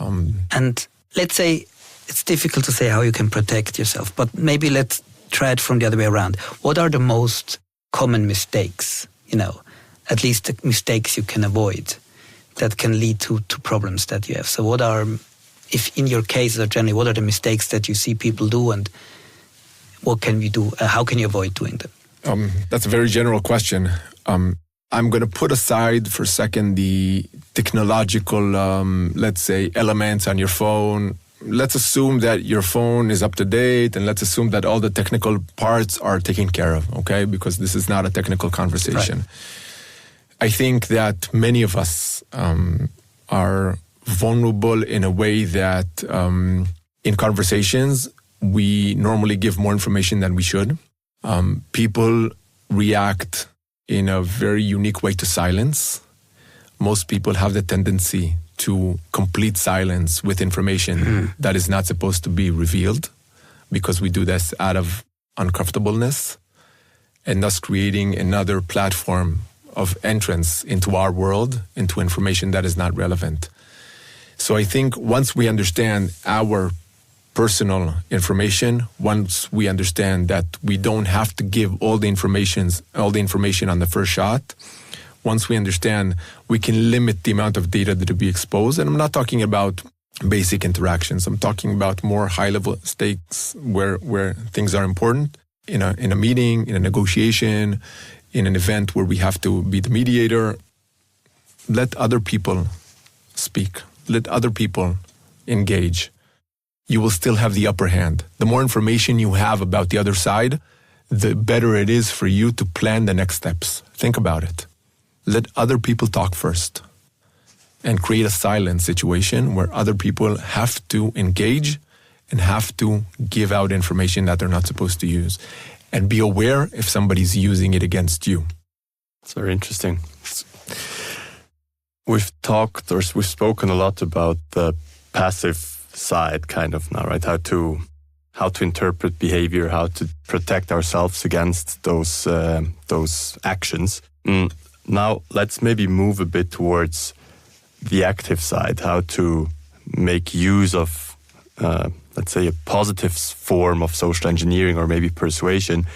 And let's say it's difficult to say how you can protect yourself, but maybe let's try it from the other way around. What are the most common mistakes, at least the mistakes you can avoid that can lead to problems that you have? So what are, if in your case or generally, what are the mistakes that you see people do and what can we do? How can you avoid doing them? That's a very general question. I'm going to put aside for a second the technological, let's say, elements on your phone. Let's assume that your phone is up to date and let's assume that all the technical parts are taken care of, okay? Because this is not a technical conversation. Right. I think that many of us are vulnerable in a way that in conversations, we normally give more information than we should. People react in a very unique way to silence. Most people have the tendency to complete silence with information that is not supposed to be revealed because we do this out of uncomfortableness and thus creating another platform of entrance into our world, into information that is not relevant. So I think once we understand our personal information, once we understand that we don't have to give all the information on the first shot, once we understand we can limit the amount of data that will be exposed, and I'm not talking about basic interactions, I'm talking about more high-level stakes where things are important, in a meeting, in a negotiation, in an event where we have to be the mediator. Let other people speak. Let other people engage. You will still have the upper hand. The more information you have about the other side, the better it is for you to plan the next steps. Think about it. Let other people talk first and create a silent situation where other people have to engage and have to give out information that they're not supposed to use. And be aware if somebody's using it against you. It's very interesting. We've spoken a lot about the passive side kind of now, right? How to interpret behavior, how to protect ourselves against those actions. Now let's maybe move a bit towards the active side, how to make use of, let's say, a positive form of social engineering or maybe persuasion.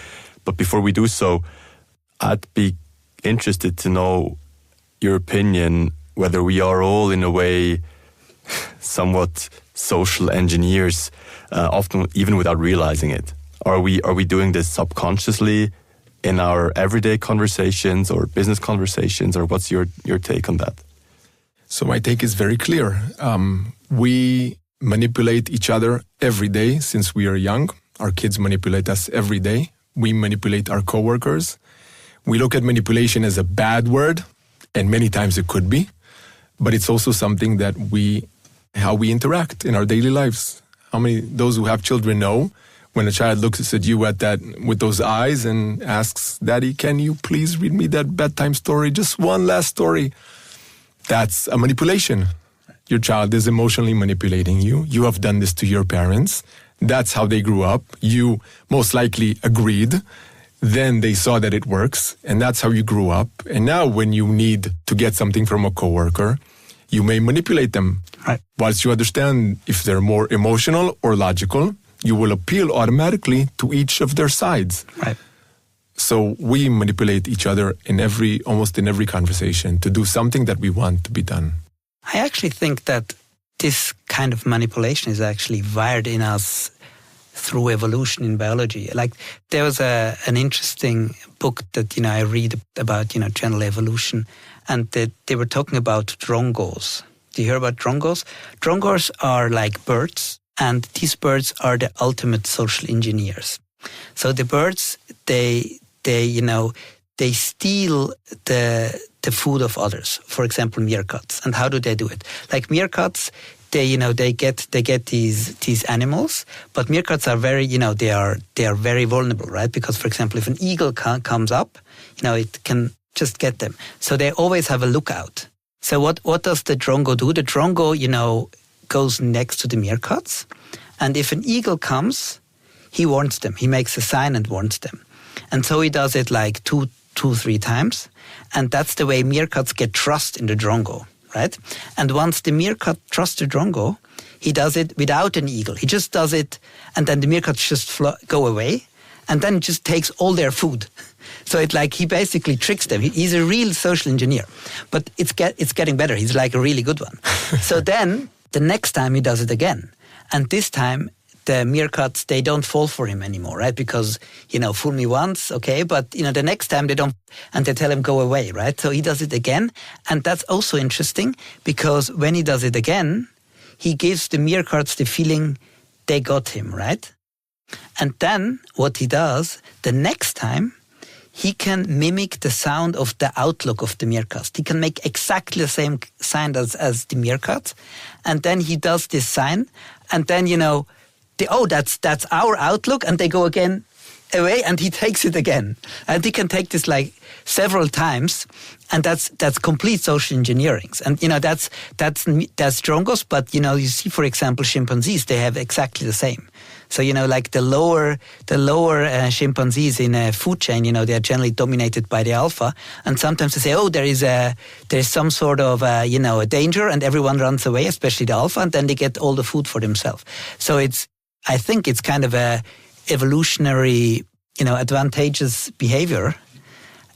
But before we do so, I'd be interested to know your opinion, whether we are all in a way somewhat social engineers, often even without realizing it. Are we doing this subconsciously in our everyday conversations or business conversations, or what's your take on that? So my take is very clear. We manipulate each other every day since we are young. Our kids manipulate us every day. We manipulate our coworkers. We look at manipulation as a bad word, and many times it could be, but it's also something that how we interact in our daily lives. Those who have children know when a child looks at you with those eyes and asks, "Daddy, can you please read me that bedtime story? Just one last story." That's a manipulation. Your child is emotionally manipulating you. You have done this to your parents. That's how they grew up. You most likely agreed. Then they saw that it works, and that's how you grew up. And now when you need to get something from a coworker, you may manipulate them. Right. Once you understand if they're more emotional or logical, you will appeal automatically to each of their sides. Right. So we manipulate each other almost in every conversation to do something that we want to be done. I actually think that this kind of manipulation is actually wired in us through evolution in biology. Like there was an interesting book that I read about general evolution, and they were talking about drongos. Do you hear about drongos? Drongos are like birds, and these birds are the ultimate social engineers. So the birds they steal the food of others. For example, meerkats. And how do they do it? Like meerkats, they get these animals, but meerkats are very they are very vulnerable, right? Because, for example, if an eagle comes up, it can just get them. So they always have a lookout. So what does the drongo do? The drongo goes next to the meerkats, and if an eagle comes, he warns them. He makes a sign and warns them. And so he does it like two, 3 times. And that's the way meerkats get trust in the drongo, right? And once the meerkat trusts the drongo, he does it without an eagle. He just does it, and then the meerkats just go away, and then just takes all their food. So he basically tricks them. He's a real social engineer. But it's getting better. He's like a really good one. So then the next time he does it again. And this time the meerkats, they don't fall for him anymore, right? Because, fool me once, okay, but, the next time they don't, and they tell him go away, right? So he does it again. And that's also interesting because when he does it again, he gives the meerkats the feeling they got him, right? And then what he does, the next time, he can mimic the sound of the outlook of the meerkat. He can make exactly the same sound as the meerkat. And then he does this sign, and then, that's our outlook, and they go again away and he takes it again. And he can take this like several times, and that's complete social engineering. And that's strongest, but you see, for example, chimpanzees, they have exactly the same. So like the lower chimpanzees in a food chain, they are generally dominated by the alpha, and sometimes they say, oh, there's some sort of a danger, and everyone runs away, especially the alpha, and then they get all the food for themselves. So I think it's kind of a evolutionary, advantageous behavior,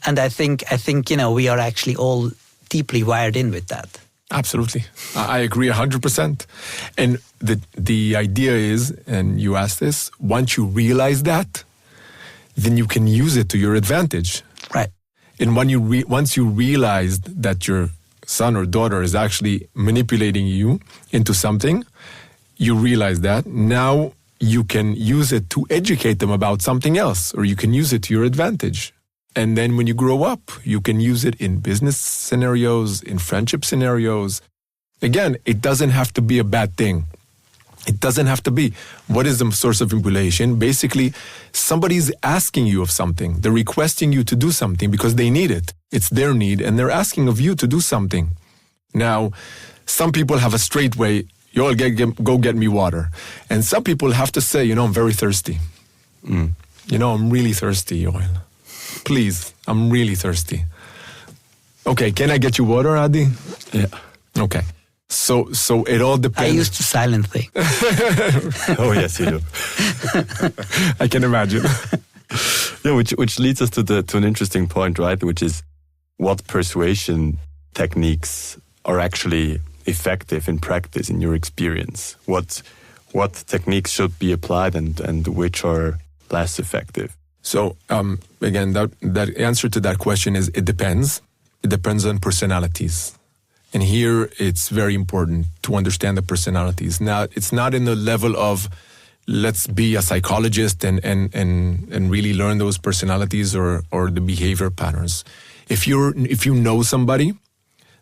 and I think we are actually all deeply wired in with that. Absolutely. I agree 100%. And the idea is, and you asked this, once you realize that, then you can use it to your advantage. Right. And once you realize that your son or daughter is actually manipulating you into something, you realize that. Now you can use it to educate them about something else, or you can use it to your advantage. And then when you grow up, you can use it in business scenarios, in friendship scenarios. Again, it doesn't have to be a bad thing. It doesn't have to be. What is the source of manipulation? Basically, somebody's asking you of something. They're requesting you to do something because they need it. It's their need, and they're asking of you to do something. Now, some people have a straight way, go get me water. And some people have to say, I'm very thirsty. I'm really thirsty, Yoel. Please, I'm really thirsty. Okay, can I get you water, Adi? Yeah. Okay. So it all depends. I used to silent thing. Oh, yes, you do. I can imagine. Yeah, which leads us to an interesting point, right? Which is what persuasion techniques are actually effective in practice, in your experience. What techniques should be applied and which are less effective? So again, that answer to that question is it depends. It depends on personalities. And here it's very important to understand the personalities. Now, it's not in the level of let's be a psychologist and really learn those personalities or the behavior patterns. If you know somebody,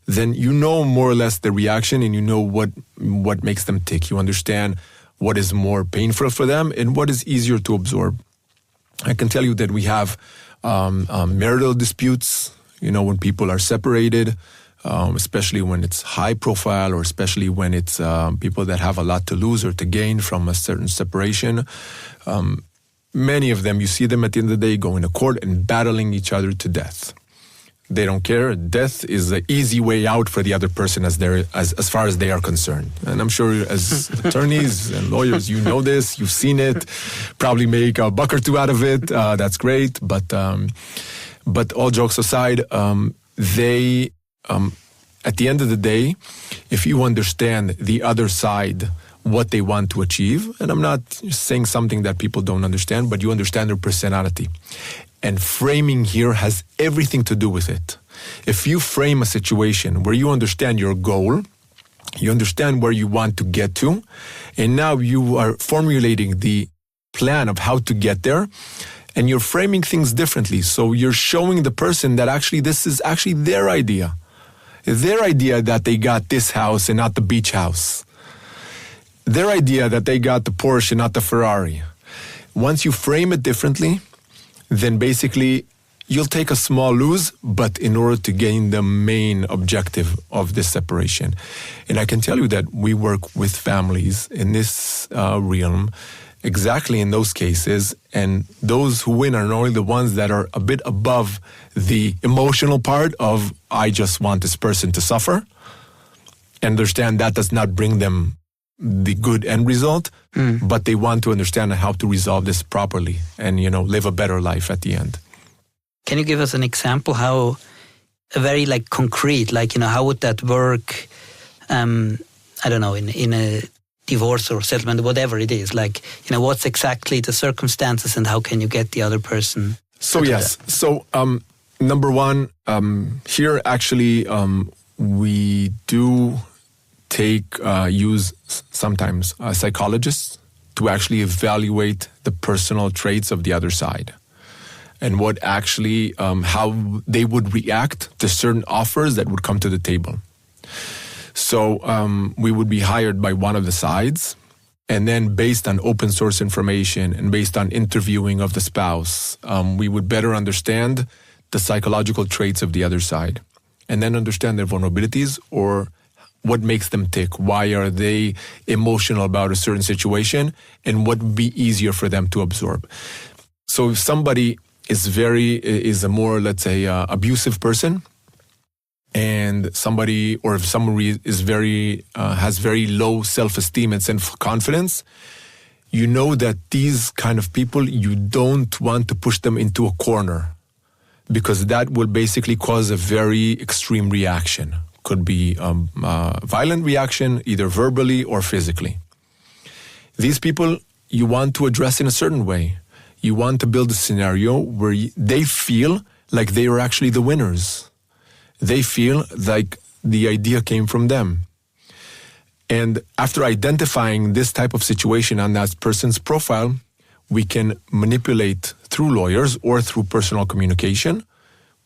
then you know more or less the reaction, and you know what makes them tick. You understand what is more painful for them and what is easier to absorb. I can tell you that we have marital disputes, when people are separated, especially when it's high profile, or especially when it's people that have a lot to lose or to gain from a certain separation. Many of them, you see them at the end of the day going to court and battling each other to death. They don't care. Death is the easy way out for the other person as far as they are concerned. And I'm sure as attorneys and lawyers, you know this, you've seen it, probably make a buck or two out of it. That's great. But all jokes aside, they, at the end of the day, if you understand the other side, what they want to achieve, and I'm not saying something that people don't understand, but you understand their personality. And framing here has everything to do with it. If you frame a situation where you understand your goal, you understand where you want to get to, and now you are formulating the plan of how to get there, and you're framing things differently. So you're showing the person that actually this is actually their idea. Their idea that they got this house and not the beach house. Their idea that they got the Porsche and not the Ferrari. Once you frame it differently, then basically you'll take a small lose, but in order to gain the main objective of this separation. And I can tell you that we work with families in this realm exactly in those cases, and those who win are normally the ones that are a bit above the emotional part of I just want this person to suffer, and understand that does not bring them the good end result, but they want to understand how to resolve this properly and, live a better life at the end. Can you give us an example how a very concrete, how would that work, I don't know, in a divorce or settlement, whatever it is, what's exactly the circumstances and how can you get the other person? So yes, so number one, here actually we do use sometimes psychologists to actually evaluate the personal traits of the other side and what actually, how they would react to certain offers that would come to the table. So we would be hired by one of the sides, And then based on open source information and based on interviewing of the spouse, we would better understand the psychological traits of the other side and then understand their vulnerabilities or what makes them tick. Why are they emotional about a certain situation and what would be easier for them to absorb? So if somebody is a more, let's say, abusive person, and somebody is has very low self-esteem and self-confidence, you know that these kind of people, you don't want to push them into a corner because that will basically cause a very extreme reaction. Could be a violent reaction, either verbally or physically. These people you want to address in a certain way. You want to build a scenario where they feel like they are actually the winners. They feel like the idea came from them. And after identifying this type of situation on that person's profile, we can manipulate through lawyers or through personal communication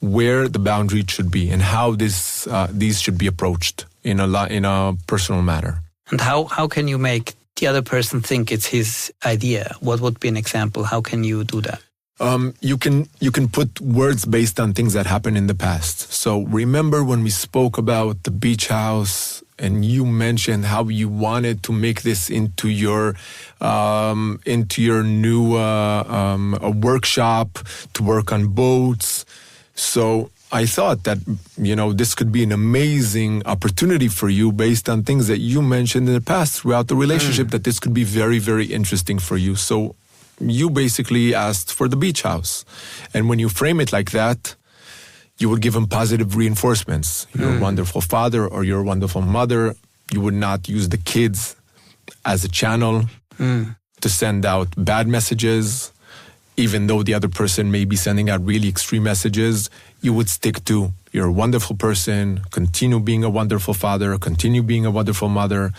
where the boundary should be and how these should be approached in a personal manner. And how can you make the other person think it's his idea? What would be an example? How can you do that? You can put words based on things that happened in the past. So remember when we spoke about the beach house and you mentioned how you wanted to make this into your new a workshop to work on boats. So I thought that, this could be an amazing opportunity for you based on things that you mentioned in the past throughout the relationship, that this could be very, very interesting for you. So you basically asked for the beach house. And when you frame it like that, you would give them positive reinforcements. You're a wonderful father or you're a wonderful mother. You would not use the kids as a channel to send out bad messages. Even though the other person may be sending out really extreme messages, you would stick to you're a wonderful person, continue being a wonderful father, continue being a wonderful mother.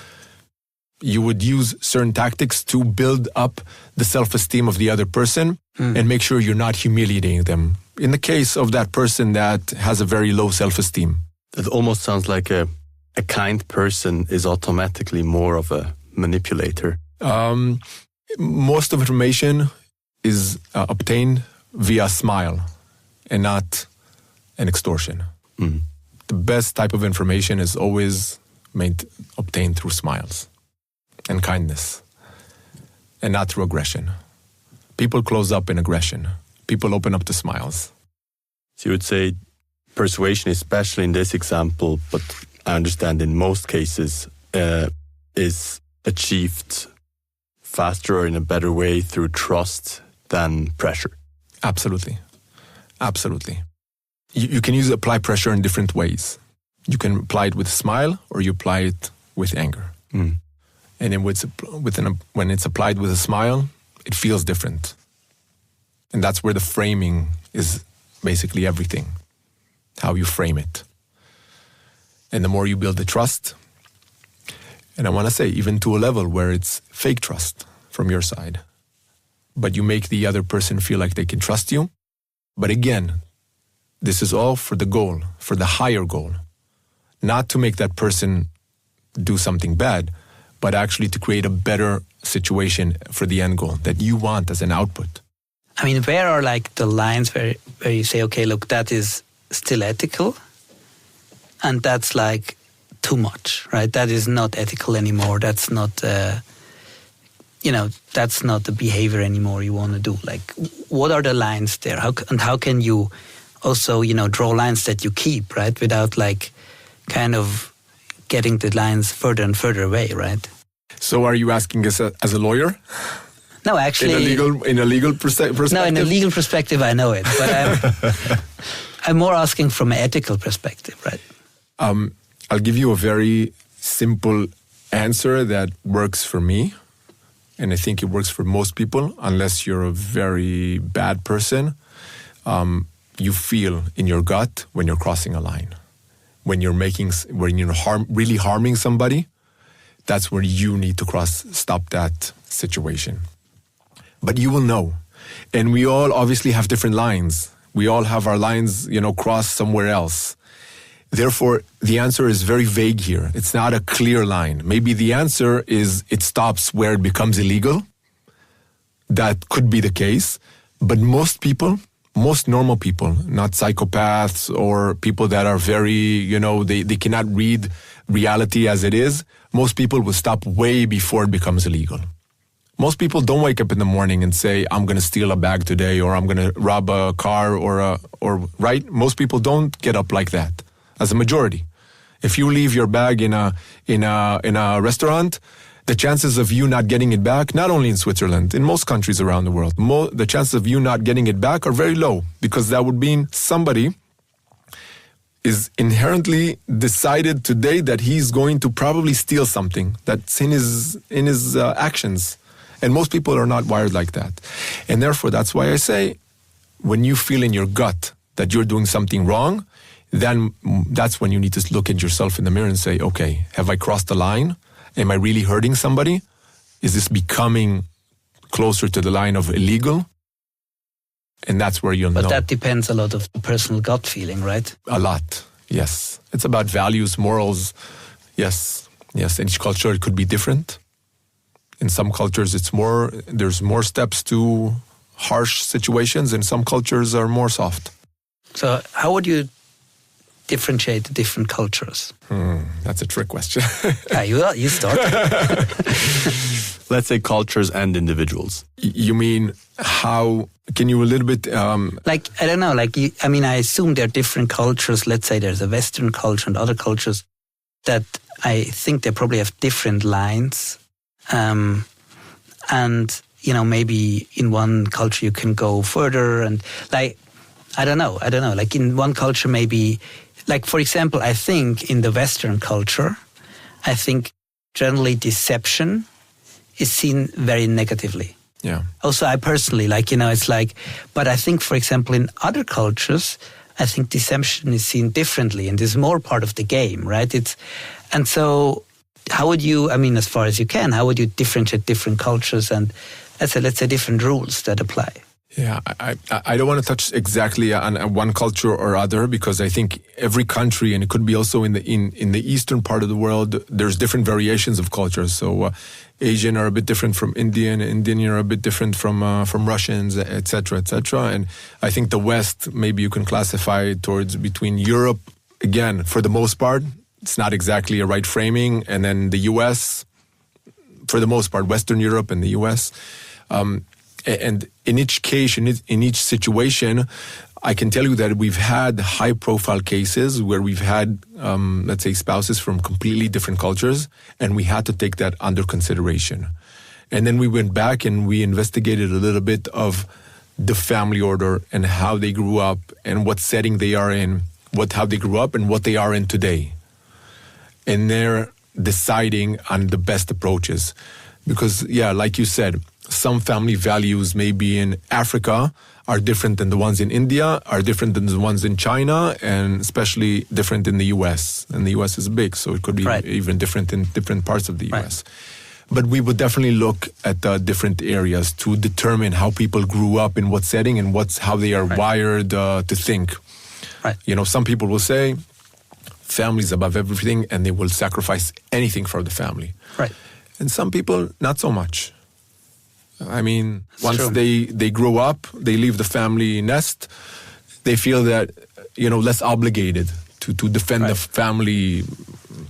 You would use certain tactics to build up the self-esteem of the other person and make sure you're not humiliating them. In the case of that person that has a very low self-esteem. It almost sounds like a kind person is automatically more of a manipulator. Most of information is obtained via smile and not an extortion. The best type of information is always obtained through smiles and kindness and not through aggression. People close up in aggression. People open up to smiles. So you would say persuasion, especially in this example, but I understand in most cases, is achieved faster or in a better way through trust than pressure. Absolutely. Absolutely. You can apply pressure in different ways. You can apply it with a smile or you apply it with anger. And then when it's applied with a smile, it feels different. And that's where the framing is basically everything, how you frame it. And the more you build the trust, and I want to say even to a level where it's fake trust from your side, but you make the other person feel like they can trust you. But again, this is all for the goal, for the higher goal, not to make that person do something bad, but actually to create a better situation for the end goal that you want as an output. I mean, where are like the lines where you say, okay, look, that is still ethical and that's like too much, right? That is not ethical anymore. That's not, that's not the behavior anymore you want to do. Like, what are the lines there? How can you also, draw lines that you keep, right? Without like kind of getting the lines further and further away, right? So are you asking us as a lawyer? No, actually... In a legal perspective? No, in a legal perspective, I know it. But I'm more asking from an ethical perspective, right? I'll give you a very simple answer that works for me. And I think it works for most people, unless you're a very bad person. You feel in your gut when you're crossing a line. When you're really harming somebody, that's where you need to stop that situation. But you will know. And we all obviously have different lines. We all have our lines, crossed somewhere else. Therefore, the answer is very vague here. It's not a clear line. Maybe the answer is it stops where it becomes illegal. That could be the case. But most people, most normal people, not psychopaths or people that are very, they cannot read reality as it is, most people will stop way before it becomes illegal. Most people don't wake up in the morning and say, I'm going to steal a bag today, or I'm going to rob a car, or right? Most people don't get up like that, as a majority. If you leave your bag in a restaurant, the chances of you not getting it back, not only in Switzerland, in most countries around the world, the chances of you not getting it back are very low, because that would mean somebody is inherently decided today that he's going to probably steal something that's in his actions. And most people are not wired like that. And therefore, that's why I say, when you feel in your gut that you're doing something wrong, then that's when you need to look at yourself in the mirror and say, okay, have I crossed the line? Am I really hurting somebody? Is this becoming closer to the line of illegal? And that's where you'll know. But that depends a lot of the personal gut feeling, right? A lot, yes. It's about values, morals. Yes. In each culture, it could be different. In some cultures, there's more steps to harsh situations, and some cultures are more soft. So how would you differentiate the different cultures? That's a trick question. You start. Let's say cultures and individuals. You mean how? Can you a little bit... I don't know, I assume there are different cultures. Let's say there's a Western culture and other cultures that I think they probably have different lines. And, maybe in one culture you can go further and I don't know. Like in one culture maybe, like for example, I think in the Western culture, I think generally deception is seen very negatively. Yeah. Also, I personally, but I think, for example, in other cultures, I think deception is seen differently and is more part of the game, right? And so how would you, as far as you can, how would you differentiate different cultures and, let's say different rules that apply? Yeah, I don't want to touch exactly on one culture or other, because I think every country, and it could be also in the eastern part of the world, there's different variations of cultures. So Asian are a bit different from Indian are a bit different from Russians, etc., etc. And I think the West, maybe you can classify towards between Europe, again, for the most part, it's not exactly a right framing, and then the US, for the most part, Western Europe and the US. And in each case, in each situation, I can tell you that we've had high-profile cases where we've had, let's say, spouses from completely different cultures, and we had to take that under consideration. And then we went back and we investigated a little bit of the family order and how they grew up and what setting they are in, how they grew up and what they are in today. And they're deciding on the best approaches. Because, yeah, like you said, some family values maybe in Africa are different than the ones in India, are different than the ones in China, and especially different in the US. And the US is big, so it could be even different in different parts of the US. But we would definitely look at the different areas to determine how people grew up in what setting and how they are wired to think. Right. Some people will say family's above everything, and they will sacrifice anything for the family. Right. And some people, not so much. That's once true. they grow up, they leave the family nest, they feel that, less obligated to defend the family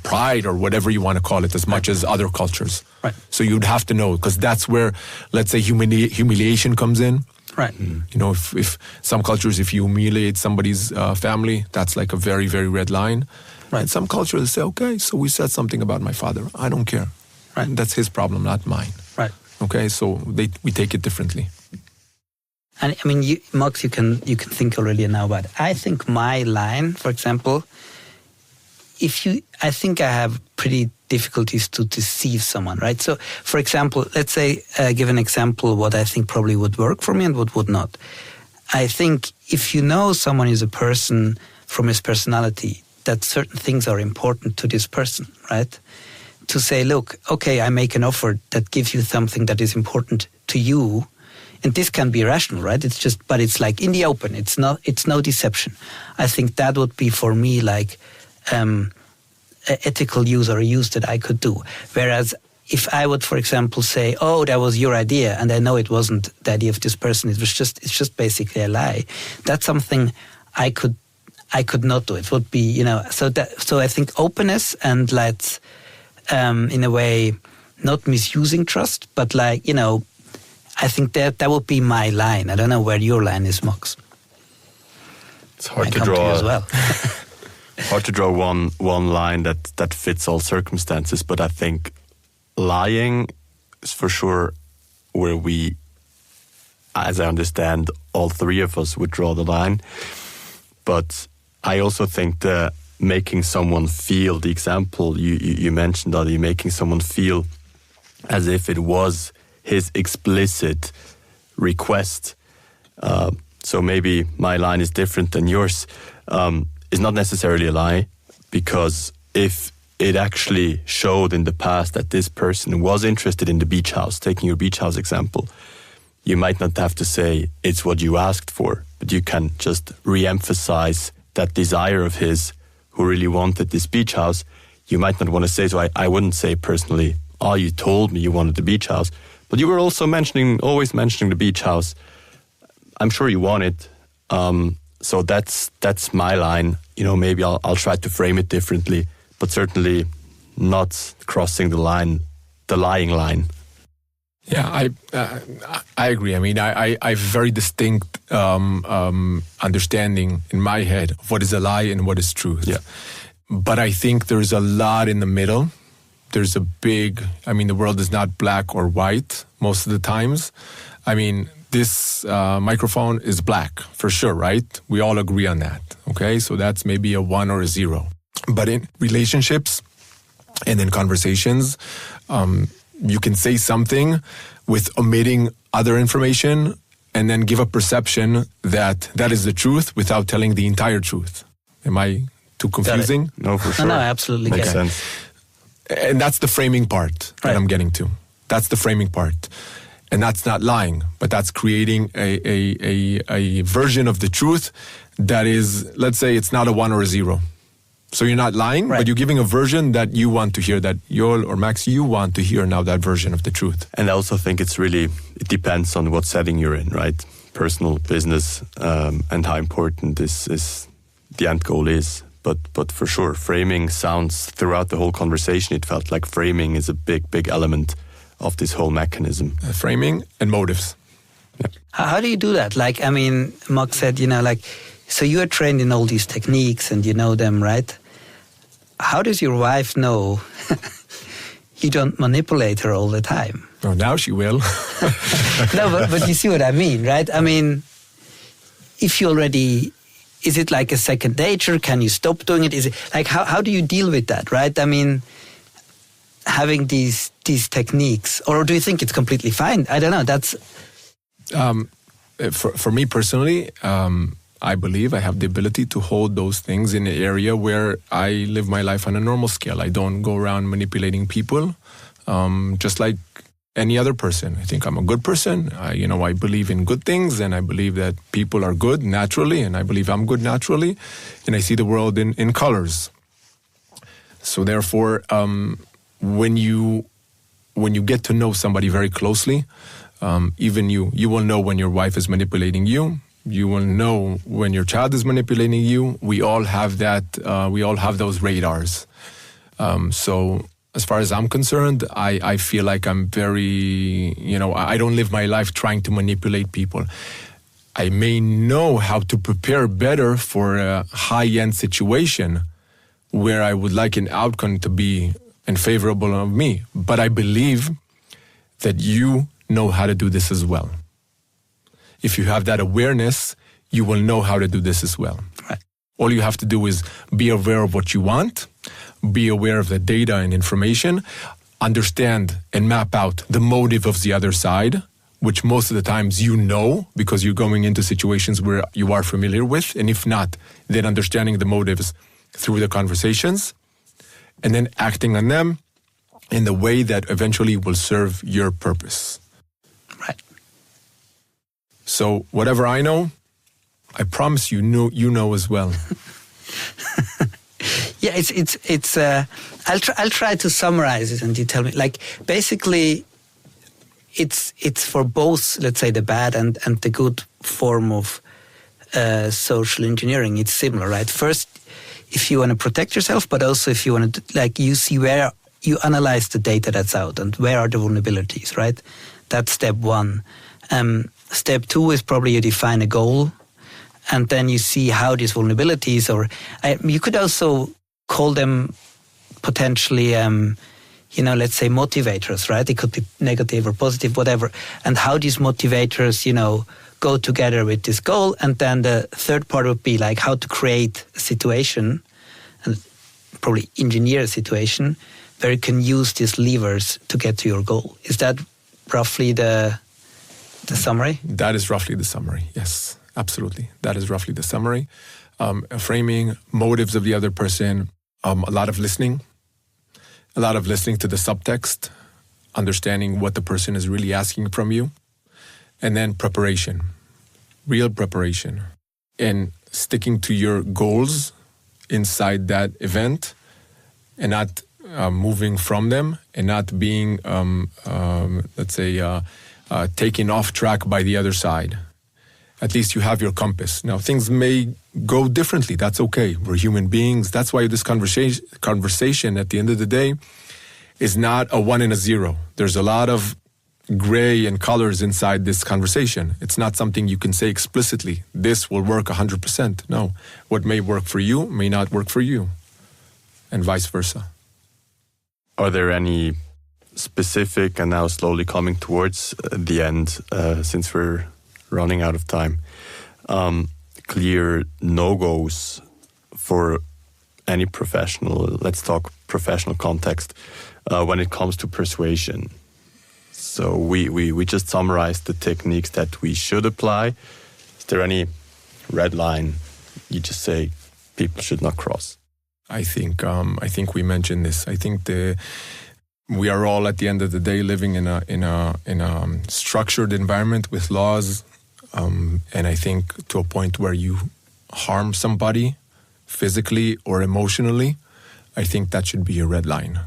pride or whatever you want to call it as much as other cultures. Right. So you'd have to know, because that's where, let's say, humiliation comes in. Right. If some cultures, if you humiliate somebody's family, that's like a very, very red line. Right. And some cultures say, okay, so we said something about my father. I don't care. Right. That's his problem, not mine. Right. Okay, so we take it differently. And Max, you can think already now about it. I think my line, for example, I think I have pretty difficulties to deceive someone, right? So, for example, let's say, give an example what I think probably would work for me and what would not. I think if you know someone is a person from his personality, that certain things are important to this person, right? To say, look, okay, I make an offer that gives you something that is important to you, and this can be rational, right? But it's like in the open. It's no deception. I think that would be for me like ethical use or use that I could do. Whereas if I would, for example, say, "Oh, that was your idea," and I know it wasn't the idea of this person, it's just basically a lie. That's something I could not do. It would be, so I think openness and let's, in a way, not misusing trust, but I think that would be my line. I don't know where your line is, Max. It's hard to draw to as well. hard to draw one line that fits all circumstances, but I think lying is for sure where we, as I understand, all three of us would draw the line. But I also think that making someone feel, the example you mentioned, Adi, making someone feel as if it was his explicit request. So maybe my line is different than yours. Is not necessarily a lie, because if it actually showed in the past that this person was interested in the beach house, taking your beach house example, you might not have to say it's what you asked for, but you can just re-emphasize that desire of his who really wanted this beach house. You might not want to say, so I wouldn't say personally, "Oh, you told me you wanted the beach house," but you were also always mentioning the beach house. I'm sure you want it. So that's my line. Maybe I'll try to frame it differently, but certainly not crossing the lying line. Yeah, I agree. I mean, I have very distinct understanding in my head of what is a lie and what is truth. Yeah. But I think there's a lot in the middle. There's the world is not black or white most of the times. I mean, this microphone is black for sure, right? We all agree on that, okay? So that's maybe a 1 or a 0. But in relationships and in conversations, you can say something with omitting other information and then give a perception that is the truth without telling the entire truth. Am I too confusing? No, for sure. No, absolutely. Makes get it. sense. And that's the framing part that I'm getting to. That's the framing part. And that's not lying, but that's creating a version of the truth that is, let's say it's not a 1 or a 0. So you're not lying, but you're giving a version that you want to hear, that Joel or Max, you want to hear now that version of the truth. And I also think it depends on what setting you're in, right? Personal, business, and how important this is, the end goal is. But for sure, framing sounds, throughout the whole conversation, it felt like framing is a big element of this whole mechanism. Framing and motives. Yeah. How do you do that? Max said, so you are trained in all these techniques and you know them, right? How does your wife know you don't manipulate her all the time? Oh, now she will. No, but you see what I mean, right? I mean, if you already, is it like a second nature? Can you stop doing it? Is it like, how do you deal with that, right? I mean, having these techniques, or do you think it's completely fine? I don't know. That's for me personally. I believe I have the ability to hold those things in an area where I live my life on a normal scale. I don't go around manipulating people, just like any other person. I think I'm a good person. I believe in good things, and I believe that people are good naturally, and I believe I'm good naturally, and I see the world in colors. So therefore, when you get to know somebody very closely, even you will know when your wife is manipulating you. You will know when your child is manipulating you. We all have that. We all have those radars. So as far as I'm concerned, I feel like I'm very, I don't live my life trying to manipulate people. I may know how to prepare better for a high-end situation where I would like an outcome to be unfavorable of me. But I believe that you know how to do this as well. If you have that awareness, you will know how to do this as well. Right. All you have to do is be aware of what you want, be aware of the data and information, understand and map out the motive of the other side, which most of the times because you're going into situations where you are familiar with, and if not, then understanding the motives through the conversations, and then acting on them in the way that eventually will serve your purpose. Right. So whatever I know, I promise you know as well. Yeah, it's. I'll try to summarize it, and you tell me. Like basically, it's for both. Let's say the bad and the good form of social engineering. It's similar, right? First, if you want to protect yourself, but also if you want to, like, you see where you analyze the data that's out and where are the vulnerabilities, right? That's step one. Step two is probably you define a goal, and then you see how these vulnerabilities, or you could also call them potentially, let's say motivators, right? It could be negative or positive, whatever, and how these motivators, go together with this goal. And then the third part would be like how to create a situation and probably engineer a situation where you can use these levers to get to your goal. Is that roughly the summary? That is roughly the summary, yes, absolutely. That is roughly the summary. Framing motives of the other person, a lot of listening to the subtext, understanding what the person is really asking from you, and then preparation, real preparation, and sticking to your goals inside that event and not moving from them and not being, taken off track by the other side. At least you have your compass. Now, things may go differently. That's okay. We're human beings. That's why this conversation at the end of the day is not a 1 and a 0. There's a lot of gray and colors inside this conversation. It's not something you can say explicitly. This will work 100%. No. What may work for you may not work for you, and vice versa. Are there any specific, and now slowly coming towards the end, since we're running out of time, clear no-goes for any professional, let's talk professional context, when it comes to persuasion? So we just summarized the techniques that we should apply. Is there any red line you just say people should not cross? I think we mentioned this. I think we are all at the end of the day living in a structured environment with laws, and I think to a point where you harm somebody physically or emotionally, I think that should be a red line.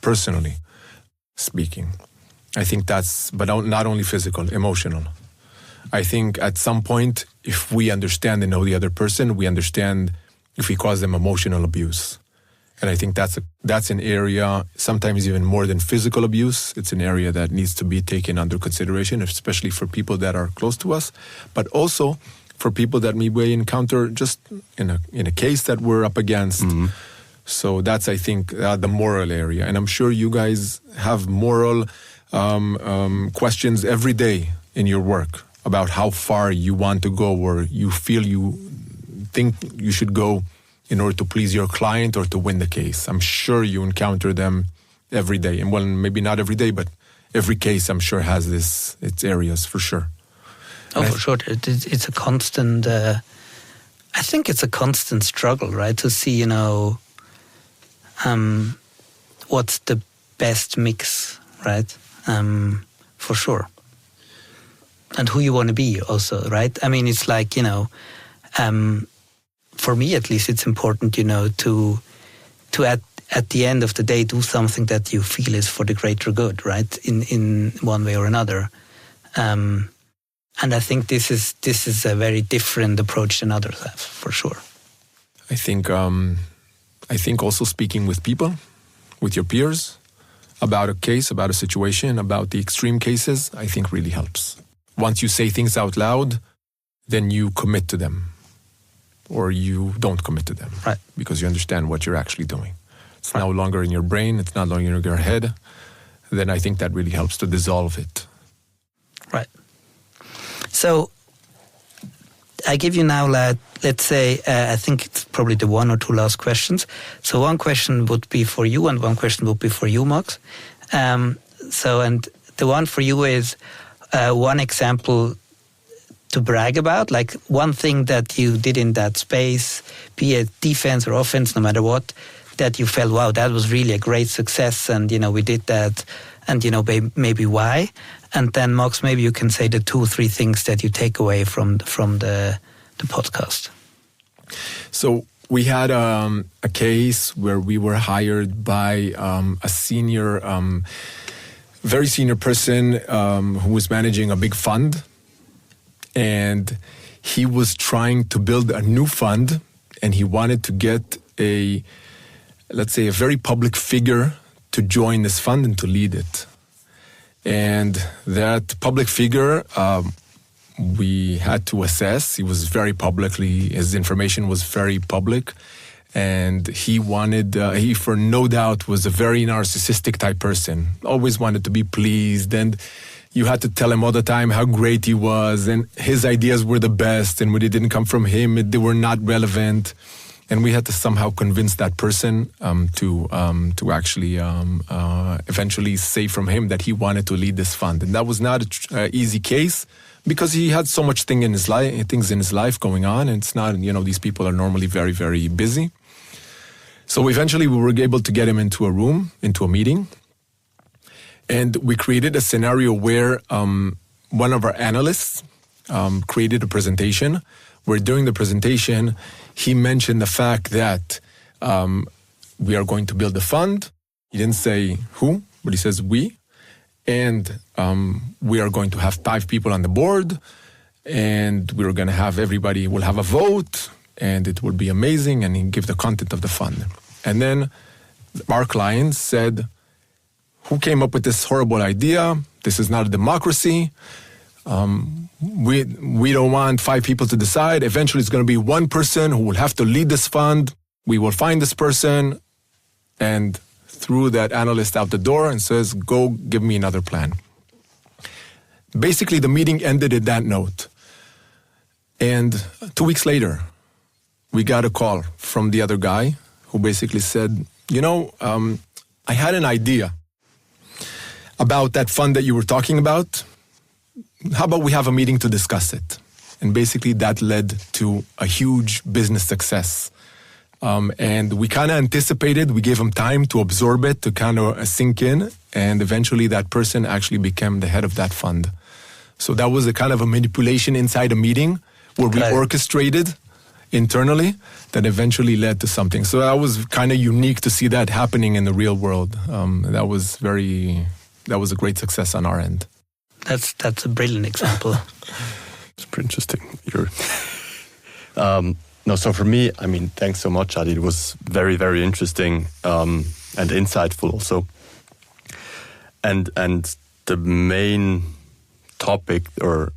Personally speaking, I think that's, but not only physical, emotional. I think at some point, if we understand and know the other person, we understand if we cause them emotional abuse. And I think that's an area, sometimes even more than physical abuse. It's an area that needs to be taken under consideration, especially for people that are close to us, but also for people that we may encounter just in a case that we're up against. Mm-hmm. So that's, I think, the moral area. And I'm sure you guys have moral questions every day in your work about how far you want to go or you feel you think you should go in order to please your client or to win the case. I'm sure you encounter them every day. And well, maybe not every day, but every case I'm sure has its areas for sure. Oh, for sure. It's a constant, I think it's a constant struggle, right? To see, what's the best mix, right? For sure. And who you want to be also, right? I mean, it's like, for me at least, it's important, to at the end of the day do something that you feel is for the greater good, right? In one way or another. And I think this is a very different approach than others have, for sure. I think also speaking with people, with your peers, about a case, about a situation, about the extreme cases, I think really helps. Once you say things out loud, then you commit to them. Or you don't commit to them. Right. Because you understand what you're actually doing. It's no longer in your brain, it's not longer in your head. Then I think that really helps to dissolve it. Right. So I give you now, let's say, I think it's probably the one or two last questions. So one question would be for you and one question would be for you, Max. And the one for you is one example to brag about, like one thing that you did in that space, be it defense or offense, no matter what, that you felt, wow, that was really a great success and, we did that and, maybe why? And then, Max, maybe you can say the 2 or 3 things that you take away from the podcast. So we had a case where we were hired by a senior, very senior person who was managing a big fund. And he was trying to build a new fund, and he wanted to get let's say, a very public figure to join this fund and to lead it. And that public figure, we had to assess. He was very his information was very public. And he for no doubt was a very narcissistic type person. Always wanted to be pleased. And you had to tell him all the time how great he was. And his ideas were the best. And when they didn't come from him, they were not relevant. And we had to somehow convince that person to actually eventually say from him that he wanted to lead this fund. And that was not an easy case because he had so much things in his life going on. And it's not, these people are normally very, very busy. So eventually we were able to get him into a room, into a meeting. And we created a scenario where one of our analysts created a presentation where during the presentation, he mentioned the fact that we are going to build a fund. He didn't say who, but he says we. And we are going to have 5 people on the board. And we're going to have everybody will have a vote. And it will be amazing. And he gave the content of the fund. And then our client said, who came up with this horrible idea? This is not a democracy. We don't want 5 people to decide. Eventually, it's going to be one person who will have to lead this fund. We will find this person and threw that analyst out the door and says, go give me another plan. Basically, the meeting ended at that note. And 2 weeks later, we got a call from the other guy who basically said, I had an idea about that fund that you were talking about. How about we have a meeting to discuss it? And basically that led to a huge business success. And we kind of anticipated, we gave him time to absorb it, to kind of sink in. And eventually that person actually became the head of that fund. So that was a kind of a manipulation inside a meeting where we orchestrated internally that eventually led to something. So that was kind of unique to see that happening in the real world. That was a great success on our end. That's a brilliant example. It's pretty interesting. So for me, thanks so much, Adi. It was very, very interesting and insightful also. And the main topic, or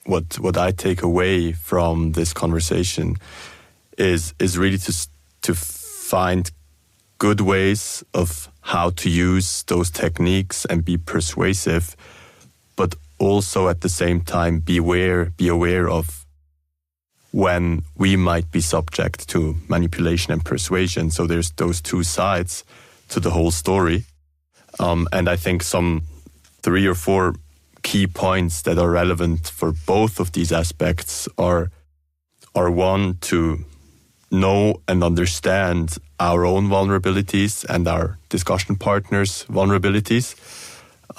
what I take away from this conversation, is really to find good ways of how to use those techniques and be persuasive, but also at the same time be aware of when we might be subject to manipulation and persuasion. So there's those two sides to the whole story. And I think some 3 or 4 key points that are relevant for both of these aspects are one, to know and understand our own vulnerabilities and our discussion partners' vulnerabilities.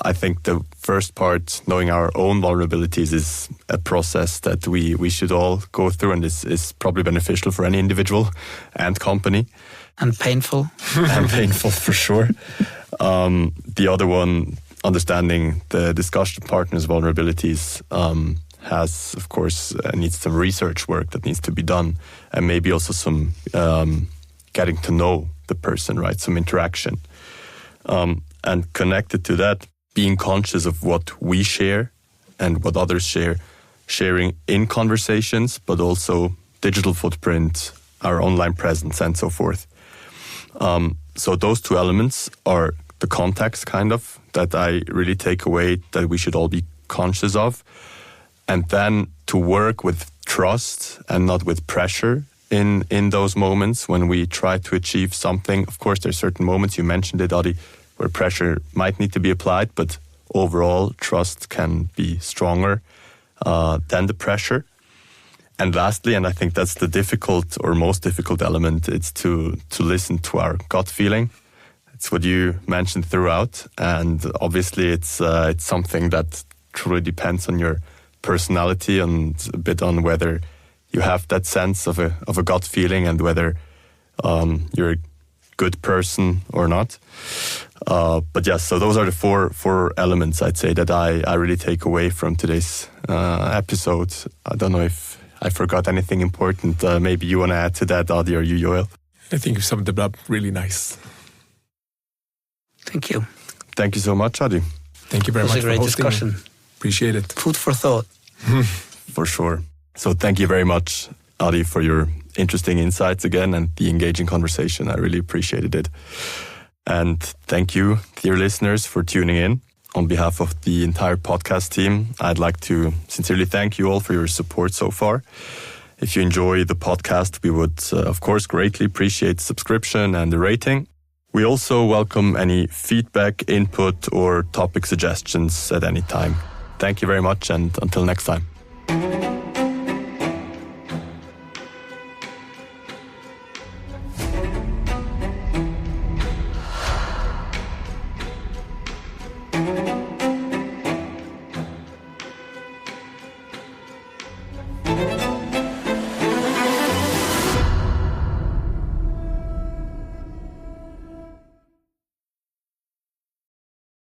I think the first part, knowing our own vulnerabilities, is a process that we should all go through, and is probably beneficial for any individual and company. And painful. And painful for sure. The other one, understanding the discussion partner's vulnerabilities, has, of course, needs some research work that needs to be done, and maybe also some getting to know the person, right? Some interaction. And connected to that, being conscious of what we share and what others share, sharing in conversations, but also digital footprint, our online presence, and so forth. So those 2 elements are the context, kind of, that I really take away, that we should all be conscious of. And then to work with trust and not with pressure in those moments when we try to achieve something. Of course, there's certain moments, you mentioned it, Adi, where pressure might need to be applied, but overall trust can be stronger than the pressure. And lastly, and I think that's the difficult or most difficult element, it's to listen to our gut feeling. It's what you mentioned throughout, and obviously it's something that truly depends on your personality and a bit on whether you have that sense of a gut feeling and whether you're a good person or not. But yes, so those are the four elements I'd say that I really take away from today's episode. I don't know if I forgot anything important. Maybe you want to add to that, Adi, or you, Joel? I think you summed it up really nice. Thank you. Thank you so much, Adi. Thank you very much for hosting. It was a great discussion. Appreciate it. Food for thought. For sure. So thank you very much, Adi, for your interesting insights again and the engaging conversation. I really appreciated it. And thank you, dear listeners, for tuning in. On behalf of the entire podcast team, I'd like to sincerely thank you all for your support so far. If you enjoy the podcast, we would, of course, greatly appreciate subscription and a rating. We also welcome any feedback, input, or topic suggestions at any time. Thank you very much, and until next time.